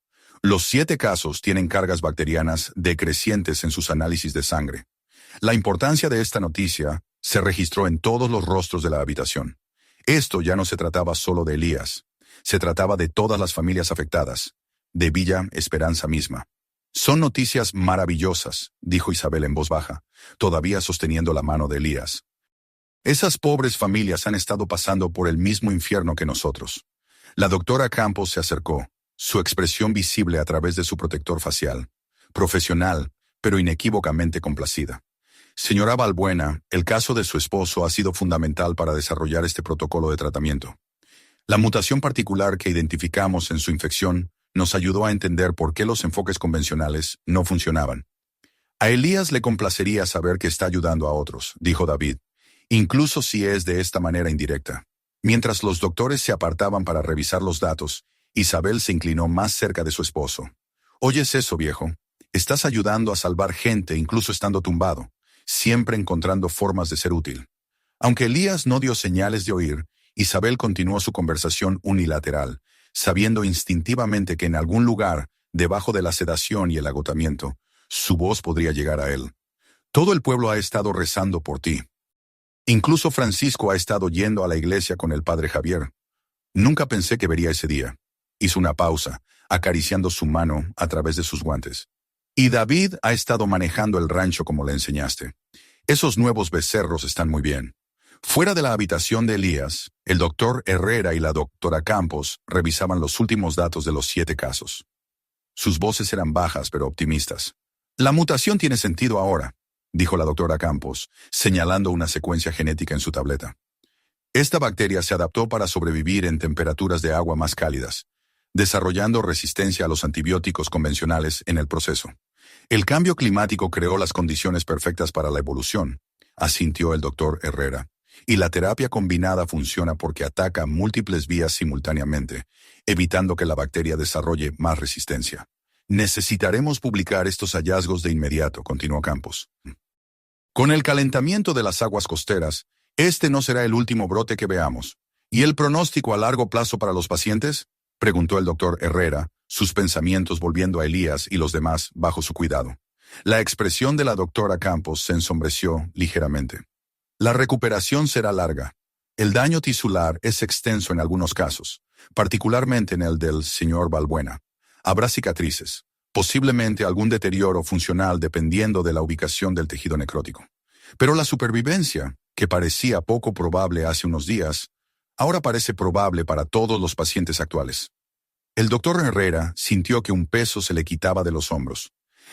Los 7 casos tienen cargas bacterianas decrecientes en sus análisis de sangre. La importancia de esta noticia se registró en todos los rostros de la habitación. Esto ya no se trataba solo de Elías. Se trataba de todas las familias afectadas, de Villa Esperanza misma. Son noticias maravillosas, dijo Isabel en voz baja, todavía sosteniendo la mano de Elías. Esas pobres familias han estado pasando por el mismo infierno que nosotros. La doctora Campos se acercó, su expresión visible a través de su protector facial, profesional, pero inequívocamente complacida. Señora Balbuena, el caso de su esposo ha sido fundamental para desarrollar este protocolo de tratamiento. La mutación particular que identificamos en su infección nos ayudó a entender por qué los enfoques convencionales no funcionaban. A Elías le complacería saber que está ayudando a otros, dijo David, incluso si es de esta manera indirecta. Mientras los doctores se apartaban para revisar los datos, Isabel se inclinó más cerca de su esposo. ¿Oyes eso, viejo? Estás ayudando a salvar gente incluso estando tumbado, siempre encontrando formas de ser útil. Aunque Elías no dio señales de oír, Isabel continuó su conversación unilateral, sabiendo instintivamente que en algún lugar, debajo de la sedación y el agotamiento, su voz podría llegar a él. Todo el pueblo ha estado rezando por ti. Incluso Francisco ha estado yendo a la iglesia con el padre Javier. Nunca pensé que vería ese día. Hizo una pausa, acariciando su mano a través de sus guantes. Y David ha estado manejando el rancho como le enseñaste. Esos nuevos becerros están muy bien. Fuera de la habitación de Elías, el doctor Herrera y la doctora Campos revisaban los últimos datos de los 7 casos. Sus voces eran bajas pero optimistas. La mutación tiene sentido ahora, dijo la doctora Campos, señalando una secuencia genética en su tableta. Esta bacteria se adaptó para sobrevivir en temperaturas de agua más cálidas, desarrollando resistencia a los antibióticos convencionales en el proceso. El cambio climático creó las condiciones perfectas para la evolución, asintió el doctor Herrera. Y la terapia combinada funciona porque ataca múltiples vías simultáneamente, evitando que la bacteria desarrolle más resistencia. Necesitaremos publicar estos hallazgos de inmediato, continuó Campos. Con el calentamiento de las aguas costeras, este no será el último brote que veamos. ¿Y el pronóstico a largo plazo para los pacientes?, preguntó el doctor Herrera, sus pensamientos volviendo a Elías y los demás bajo su cuidado. La expresión de la doctora Campos se ensombreció ligeramente. La recuperación será larga. El daño tisular es extenso en algunos casos, particularmente en el del señor Balbuena. Habrá cicatrices, posiblemente algún deterioro funcional dependiendo de la ubicación del tejido necrótico. Pero la supervivencia, que parecía poco probable hace unos días, ahora parece probable para todos los pacientes actuales. El doctor Herrera sintió que un peso se le quitaba de los hombros.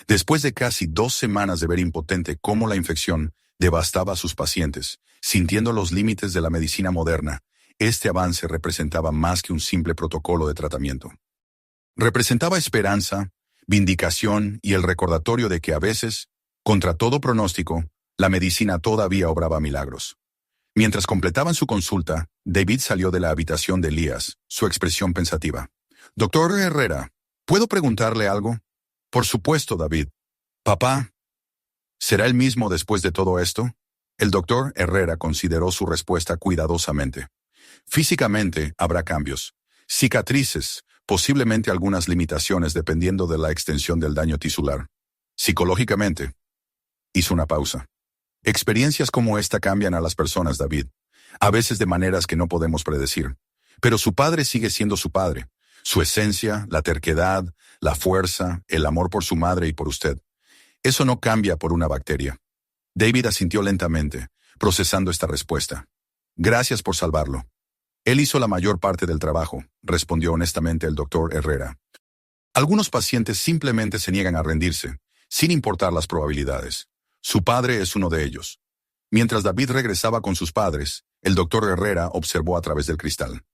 Después de casi 2 semanas de ver impotente cómo la infección devastaba a sus pacientes, sintiendo los límites de la medicina moderna, este avance representaba más que un simple protocolo de tratamiento. Representaba esperanza, vindicación y el recordatorio de que a veces, contra todo pronóstico, la medicina todavía obraba milagros. Mientras completaban su consulta, David salió de la habitación de Elías, su expresión pensativa. «Doctor Herrera, ¿puedo preguntarle algo?» «Por supuesto, David». «Papá, ¿será el mismo después de todo esto?» El doctor Herrera consideró su respuesta cuidadosamente. «Físicamente habrá cambios, cicatrices, posiblemente algunas limitaciones dependiendo de la extensión del daño tisular. Psicológicamente». Hizo una pausa. «Experiencias como esta cambian a las personas, David, a veces de maneras que no podemos predecir. Pero su padre sigue siendo su padre. Su esencia, la terquedad, la fuerza, el amor por su madre y por usted. Eso no cambia por una bacteria». David asintió lentamente, procesando esta respuesta. «Gracias por salvarlo». «Él hizo la mayor parte del trabajo», respondió honestamente el doctor Herrera. «Algunos pacientes simplemente se niegan a rendirse, sin importar las probabilidades. Su padre es uno de ellos». Mientras David regresaba con sus padres, el doctor Herrera observó a través del cristal.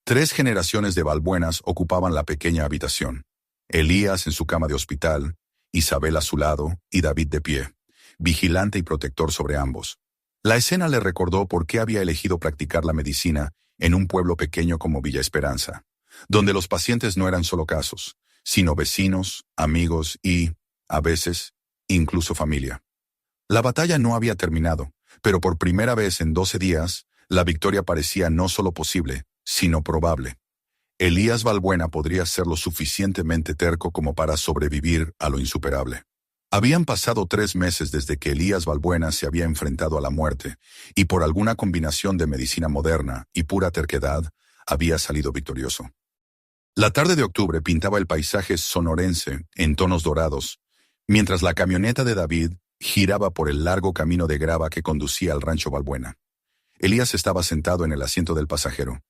3 generaciones de Balbuenas ocupaban la pequeña habitación. Elías en su cama de hospital, Isabel a su lado y David de pie, vigilante y protector sobre ambos. La escena le recordó por qué había elegido practicar la medicina en un pueblo pequeño como Villa Esperanza, donde los pacientes no eran solo casos, sino vecinos, amigos y, a veces, incluso familia. La batalla no había terminado, pero por primera vez en 12 días, la victoria parecía no solo posible, sino probable. Elías Balbuena podría ser lo suficientemente terco como para sobrevivir a lo insuperable. Habían pasado 3 meses desde que Elías Balbuena se había enfrentado a la muerte, y por alguna combinación de medicina moderna y pura terquedad, había salido victorioso. La tarde de octubre pintaba el paisaje sonorense en tonos dorados, mientras la camioneta de David giraba por el largo camino de grava que conducía al rancho Balbuena. Elías estaba sentado en el asiento del pasajero,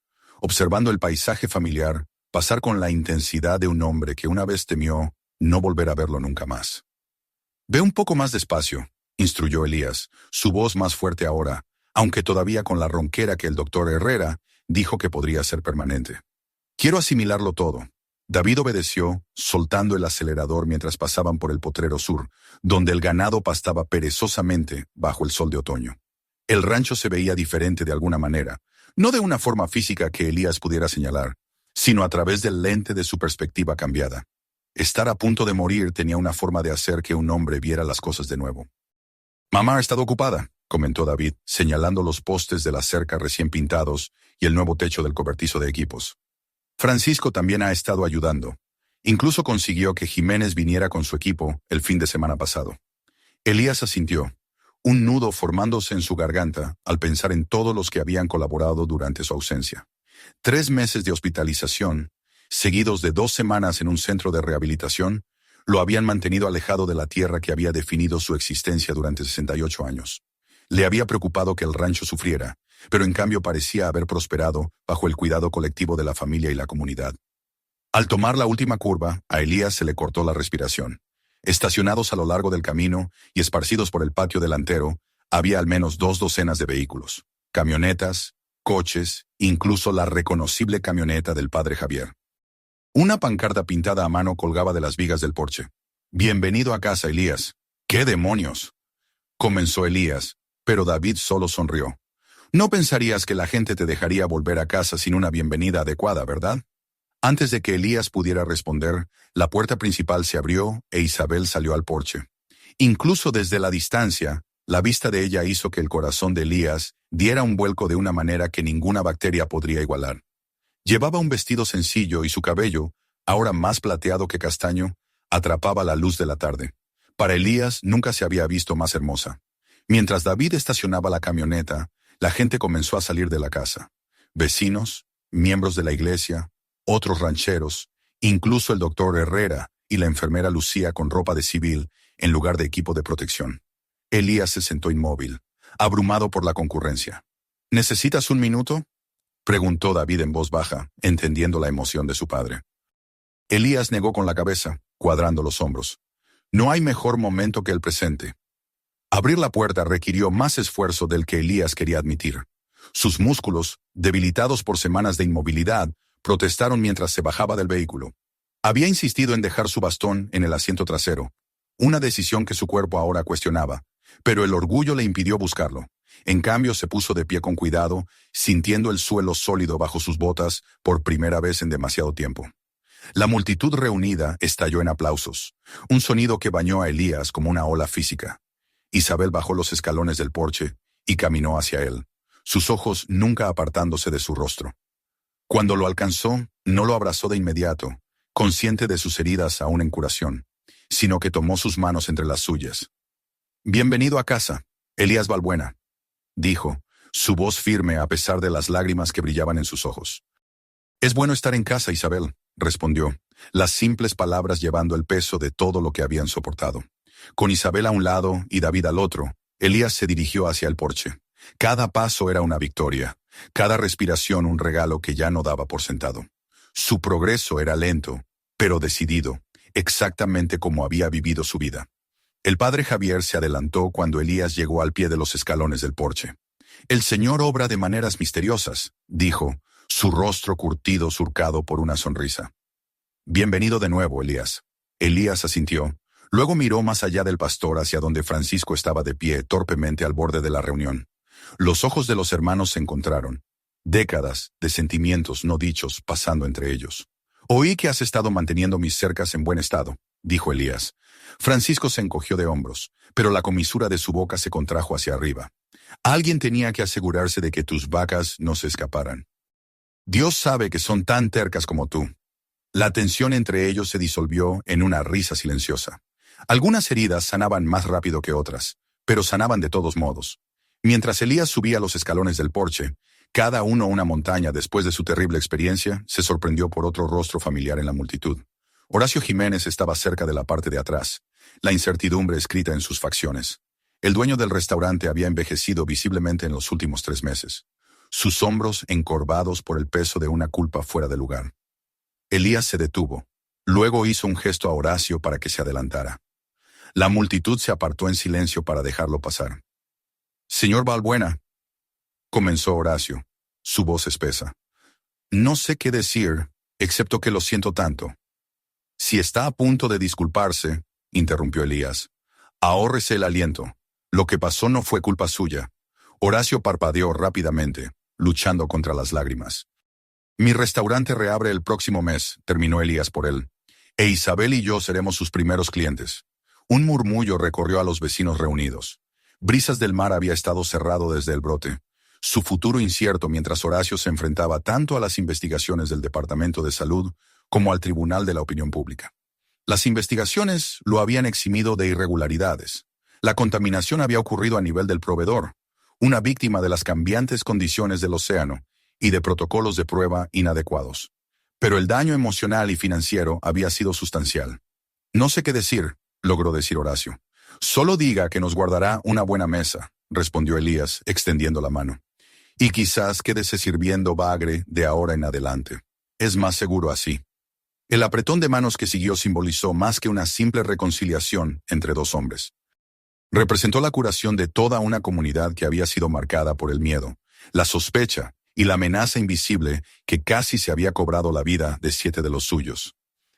observando el paisaje familiar pasar con la intensidad de un hombre que una vez temió no volver a verlo nunca más. «Ve un poco más despacio», instruyó Elías, su voz más fuerte ahora, aunque todavía con la ronquera que el doctor Herrera dijo que podría ser permanente. «Quiero asimilarlo todo». David obedeció, soltando el acelerador mientras pasaban por el potrero sur, donde el ganado pastaba perezosamente bajo el sol de otoño. El rancho se veía diferente de alguna manera, no de una forma física que Elías pudiera señalar, sino a través del lente de su perspectiva cambiada. Estar a punto de morir tenía una forma de hacer que un hombre viera las cosas de nuevo. «Mamá ha estado ocupada», comentó David, señalando los postes de la cerca recién pintados y el nuevo techo del cobertizo de equipos. «Francisco también ha estado ayudando. Incluso consiguió que Jiménez viniera con su equipo el fin de semana pasado». Elías asintió, un nudo formándose en su garganta al pensar en todos los que habían colaborado durante su ausencia. 3 meses de hospitalización, seguidos de 2 semanas en un centro de rehabilitación, lo habían mantenido alejado de la tierra que había definido su existencia durante 68 años. Le había preocupado que el rancho sufriera, pero en cambio parecía haber prosperado bajo el cuidado colectivo de la familia y la comunidad. Al tomar la última curva, a Elías se le cortó la respiración. Estacionados a lo largo del camino y esparcidos por el patio delantero, había al menos 2 docenas de vehículos, camionetas, coches, incluso la reconocible camioneta del padre Javier. Una pancarta pintada a mano colgaba de las vigas del porche. «Bienvenido a casa, Elías». «¿Qué demonios?», comenzó Elías, pero David solo sonrió. «No pensarías que la gente te dejaría volver a casa sin una bienvenida adecuada, ¿verdad?». Antes de que Elías pudiera responder, la puerta principal se abrió e Isabel salió al porche. Incluso desde la distancia, la vista de ella hizo que el corazón de Elías diera un vuelco de una manera que ninguna bacteria podría igualar. Llevaba un vestido sencillo y su cabello, ahora más plateado que castaño, atrapaba la luz de la tarde. Para Elías nunca se había visto más hermosa. Mientras David estacionaba la camioneta, La gente comenzó a salir de la casa. Vecinos, miembros de la iglesia, otros rancheros, incluso el doctor Herrera y la enfermera Lucía con ropa de civil en lugar de equipo de protección. Elías se sentó inmóvil, abrumado por la concurrencia. ¿Necesitas un minuto?, preguntó David en voz baja, entendiendo la emoción de su padre. Elías negó con la cabeza, cuadrando los hombros. No hay mejor momento que el presente. Abrir la puerta requirió más esfuerzo del que Elías quería admitir. Sus músculos, debilitados por semanas de inmovilidad, protestaron mientras se bajaba del vehículo. Había insistido en dejar su bastón en el asiento trasero, una decisión que su cuerpo ahora cuestionaba, pero el orgullo le impidió buscarlo. En cambio, se puso de pie con cuidado, sintiendo el suelo sólido bajo sus botas por primera vez en demasiado tiempo. La multitud reunida estalló en aplausos, un sonido que bañó a Elías como una ola física. Isabel bajó los escalones del porche y caminó hacia él, sus ojos nunca apartándose de su rostro. Cuando lo alcanzó, no lo abrazó de inmediato, consciente de sus heridas aún en curación, sino que tomó sus manos entre las suyas. «Bienvenido a casa, Elías Balbuena», dijo, su voz firme a pesar de las lágrimas que brillaban en sus ojos. «Es bueno estar en casa, Isabel», respondió, las simples palabras llevando el peso de todo lo que habían soportado. Con Isabel a un lado y David al otro, Elías se dirigió hacia el porche. Cada paso era una victoria, cada respiración un regalo que ya no daba por sentado. Su progreso era lento, pero decidido, exactamente como había vivido su vida. El padre Javier se adelantó cuando Elías llegó al pie de los escalones del porche. «El Señor obra de maneras misteriosas», dijo, su rostro curtido surcado por una sonrisa. «Bienvenido de nuevo, Elías». Elías asintió. Luego miró más allá del pastor hacia donde Francisco estaba de pie torpemente al borde de la reunión. Los ojos de los hermanos se encontraron. Décadas de sentimientos no dichos pasando entre ellos. «Oí que has estado manteniendo mis cercas en buen estado», dijo Elías. Francisco se encogió de hombros, pero la comisura de su boca se contrajo hacia arriba. «Alguien tenía que asegurarse de que tus vacas no se escaparan. Dios sabe que son tan tercas como tú». La tensión entre ellos se disolvió en una risa silenciosa. Algunas heridas sanaban más rápido que otras, pero sanaban de todos modos. Mientras Elías subía los escalones del porche, cada uno una montaña después de su terrible experiencia, se sorprendió por otro rostro familiar en la multitud. Horacio Jiménez estaba cerca de la parte de atrás, la incertidumbre escrita en sus facciones. El dueño del restaurante había envejecido visiblemente en los últimos 3 meses, sus hombros encorvados por el peso de una culpa fuera de lugar. Elías se detuvo. Luego hizo un gesto a Horacio para que se adelantara. La multitud se apartó en silencio para dejarlo pasar. «Señor Balbuena», comenzó Horacio, su voz espesa. «No sé qué decir, excepto que lo siento tanto». «Si está a punto de disculparse», interrumpió Elías, «ahórrese el aliento. Lo que pasó no fue culpa suya». Horacio parpadeó rápidamente, luchando contra las lágrimas. «Mi restaurante reabre el próximo mes», terminó Elías por él, «e Isabel y yo seremos sus primeros clientes». Un murmullo recorrió a los vecinos reunidos. Brisas del Mar había estado cerrado desde el brote, su futuro incierto mientras Horacio se enfrentaba tanto a las investigaciones del Departamento de Salud como al Tribunal de la Opinión Pública. Las investigaciones lo habían eximido de irregularidades. La contaminación había ocurrido a nivel del proveedor, una víctima de las cambiantes condiciones del océano y de protocolos de prueba inadecuados. Pero el daño emocional y financiero había sido sustancial. «No sé qué decir», logró decir Horacio. «Solo diga que nos guardará una buena mesa», respondió Elías, extendiendo la mano. «Y quizás quédese sirviendo bagre de ahora en adelante. Es más seguro así». El apretón de manos que siguió simbolizó más que una simple reconciliación entre dos hombres. Representó la curación de toda una comunidad que había sido marcada por el miedo, la sospecha y la amenaza invisible que casi se había cobrado la vida de 7 de los suyos.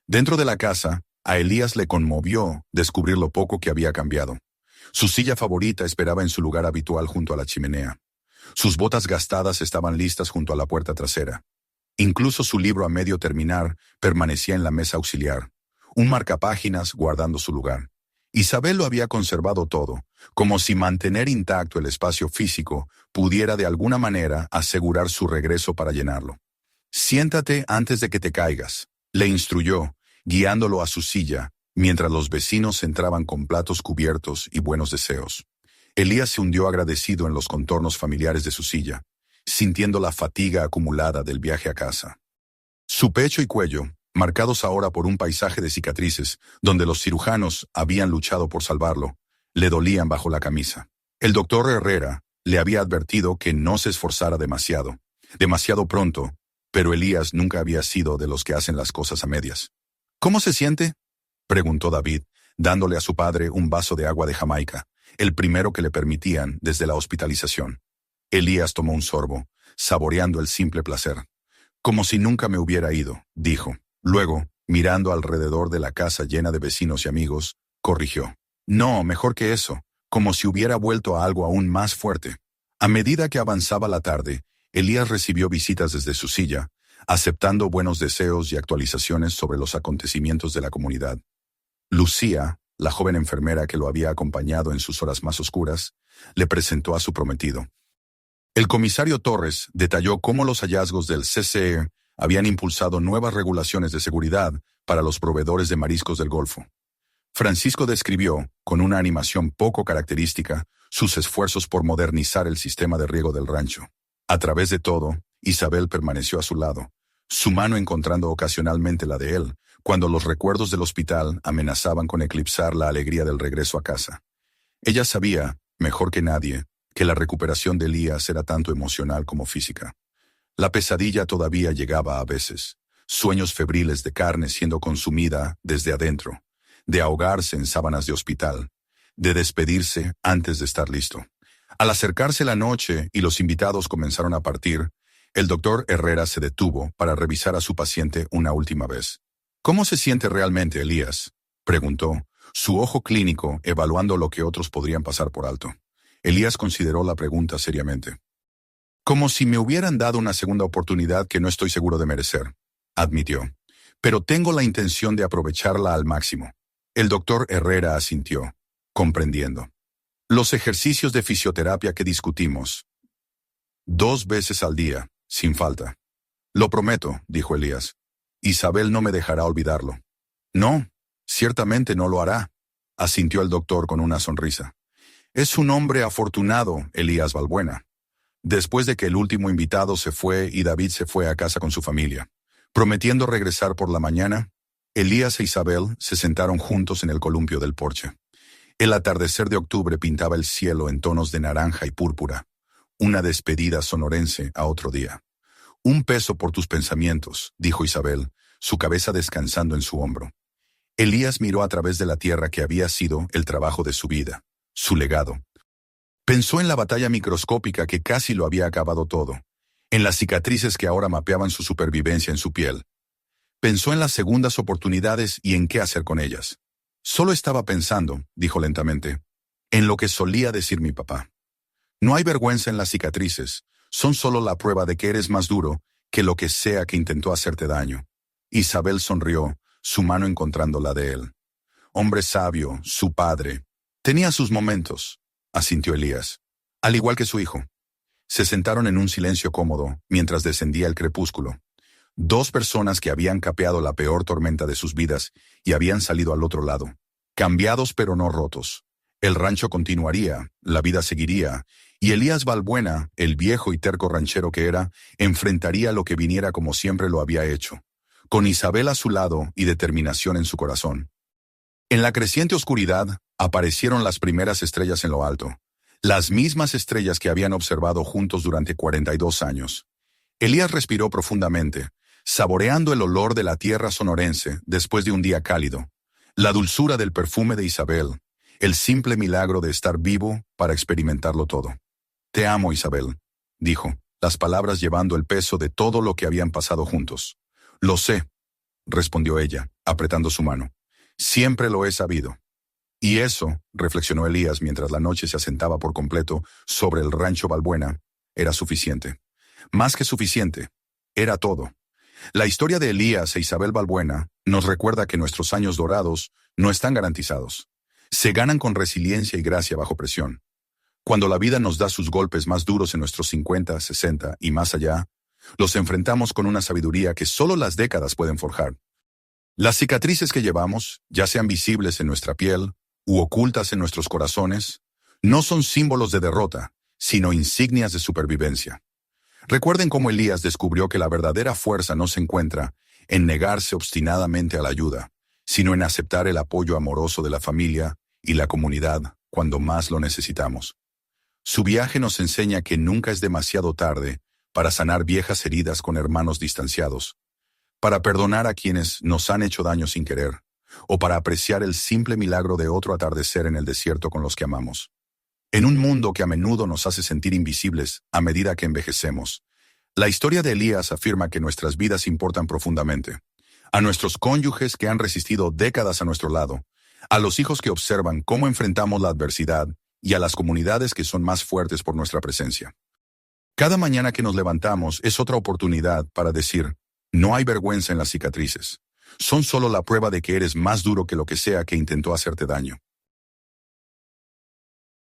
Dentro de la casa, a Elías le conmovió descubrir lo poco que había cambiado. Su silla favorita esperaba en su lugar habitual junto a la chimenea. Sus botas gastadas estaban listas junto a la puerta trasera. Incluso su libro a medio terminar permanecía en la mesa auxiliar, un marcapáginas guardando su lugar. Isabel lo había conservado todo, como si mantener intacto el espacio físico pudiera de alguna manera asegurar su regreso para llenarlo. «Siéntate antes de que te caigas», le instruyó, guiándolo a su silla, mientras los vecinos entraban con platos cubiertos y buenos deseos. Elías se hundió agradecido en los contornos familiares de su silla, sintiendo la fatiga acumulada del viaje a casa. Su pecho y cuello, marcados ahora por un paisaje de cicatrices, donde los cirujanos habían luchado por salvarlo, le dolían bajo la camisa. El doctor Herrera le había advertido que no se esforzara demasiado pronto, pero Elías nunca había sido de los que hacen las cosas a medias. ¿Cómo se siente?, preguntó David, dándole a su padre un vaso de agua de Jamaica, el primero que le permitían desde la hospitalización. Elías tomó un sorbo, saboreando el simple placer. Como si nunca me hubiera ido, dijo. Luego, mirando alrededor de la casa llena de vecinos y amigos, corrigió. No, mejor que eso, como si hubiera vuelto a algo aún más fuerte. A medida que avanzaba la tarde, Elías recibió visitas desde su silla, aceptando buenos deseos y actualizaciones sobre los acontecimientos de la comunidad. Lucía, la joven enfermera que lo había acompañado en sus horas más oscuras, le presentó a su prometido. El comisario Torres detalló cómo los hallazgos del CCE habían impulsado nuevas regulaciones de seguridad para los proveedores de mariscos del Golfo. Francisco describió, con una animación poco característica, sus esfuerzos por modernizar el sistema de riego del rancho. A través de todo, Isabel permaneció a su lado, su mano encontrando ocasionalmente la de él, cuando los recuerdos del hospital amenazaban con eclipsar la alegría del regreso a casa. Ella sabía, mejor que nadie, que la recuperación de Elías era tanto emocional como física. La pesadilla todavía llegaba a veces, sueños febriles de carne siendo consumida desde adentro, de ahogarse en sábanas de hospital, de despedirse antes de estar listo. Al acercarse la noche y los invitados comenzaron a partir, el doctor Herrera se detuvo para revisar a su paciente una última vez. ¿Cómo se siente realmente, Elías?, preguntó, su ojo clínico evaluando lo que otros podrían pasar por alto. Elías consideró la pregunta seriamente. Como si me hubieran dado una segunda oportunidad que no estoy seguro de merecer, admitió. Pero tengo la intención de aprovecharla al máximo. El doctor Herrera asintió, comprendiendo. Los ejercicios de fisioterapia que discutimos. 2 veces al día, sin falta. Lo prometo, dijo Elías. Isabel no me dejará olvidarlo. No, ciertamente no lo hará, asintió el doctor con una sonrisa. Es un hombre afortunado, Elías Balbuena. Después de que el último invitado se fue y David se fue a casa con su familia, prometiendo regresar por la mañana, Elías e Isabel se sentaron juntos en el columpio del porche. El atardecer de octubre pintaba el cielo en tonos de naranja y púrpura, una despedida sonorense a otro día. Un peso por tus pensamientos, dijo Isabel, su cabeza descansando en su hombro. Elías miró a través de la tierra que había sido el trabajo de su vida, su legado. Pensó en la batalla microscópica que casi lo había acabado todo, en las cicatrices que ahora mapeaban su supervivencia en su piel. Pensó en las segundas oportunidades y en qué hacer con ellas. Solo estaba pensando, dijo lentamente, en lo que solía decir mi papá. No hay vergüenza en las cicatrices, son solo la prueba de que eres más duro que lo que sea que intentó hacerte daño. Isabel sonrió, su mano encontrando la de él. Hombre sabio, su padre. Tenía sus momentos, asintió Elías, al igual que su hijo. Se sentaron en un silencio cómodo mientras descendía el crepúsculo. 2 personas que habían capeado la peor tormenta de sus vidas y habían salido al otro lado, cambiados pero no rotos. El rancho continuaría, la vida seguiría, y Elías Balbuena, el viejo y terco ranchero que era, enfrentaría lo que viniera como siempre lo había hecho, con Isabel a su lado y determinación en su corazón. En la creciente oscuridad, aparecieron las primeras estrellas en lo alto, las mismas estrellas que habían observado juntos durante 42 años. Elías respiró profundamente, saboreando el olor de la tierra sonorense después de un día cálido, la dulzura del perfume de Isabel, el simple milagro de estar vivo para experimentarlo todo. Te amo, Isabel, dijo, las palabras llevando el peso de todo lo que habían pasado juntos. Lo sé, respondió ella, apretando su mano. Siempre lo he sabido. Y eso, reflexionó Elías mientras la noche se asentaba por completo sobre el rancho Balbuena, era suficiente. Más que suficiente, era todo. La historia de Elías e Isabel Balbuena nos recuerda que nuestros años dorados no están garantizados. Se ganan con resiliencia y gracia bajo presión. Cuando la vida nos da sus golpes más duros en nuestros 50, 60 y más allá, los enfrentamos con una sabiduría que solo las décadas pueden forjar. Las cicatrices que llevamos, ya sean visibles en nuestra piel u ocultas en nuestros corazones, No son símbolos de derrota, sino insignias de supervivencia. Recuerden cómo Elías descubrió que la verdadera fuerza no se encuentra en negarse obstinadamente a la ayuda, sino en aceptar el apoyo amoroso de la familia y la comunidad cuando más lo necesitamos. Su viaje nos enseña que nunca es demasiado tarde para sanar viejas heridas con hermanos distanciados, para perdonar a quienes nos han hecho daño sin querer, o para apreciar el simple milagro de otro atardecer en el desierto con los que amamos. En un mundo que a menudo nos hace sentir invisibles a medida que envejecemos, la historia de Elías afirma que nuestras vidas importan profundamente. A nuestros cónyuges que han resistido décadas a nuestro lado, a los hijos que observan cómo enfrentamos la adversidad y a las comunidades que son más fuertes por nuestra presencia. Cada mañana que nos levantamos es otra oportunidad para decir, no hay vergüenza en las cicatrices. Son solo la prueba de que eres más duro que lo que sea que intentó hacerte daño.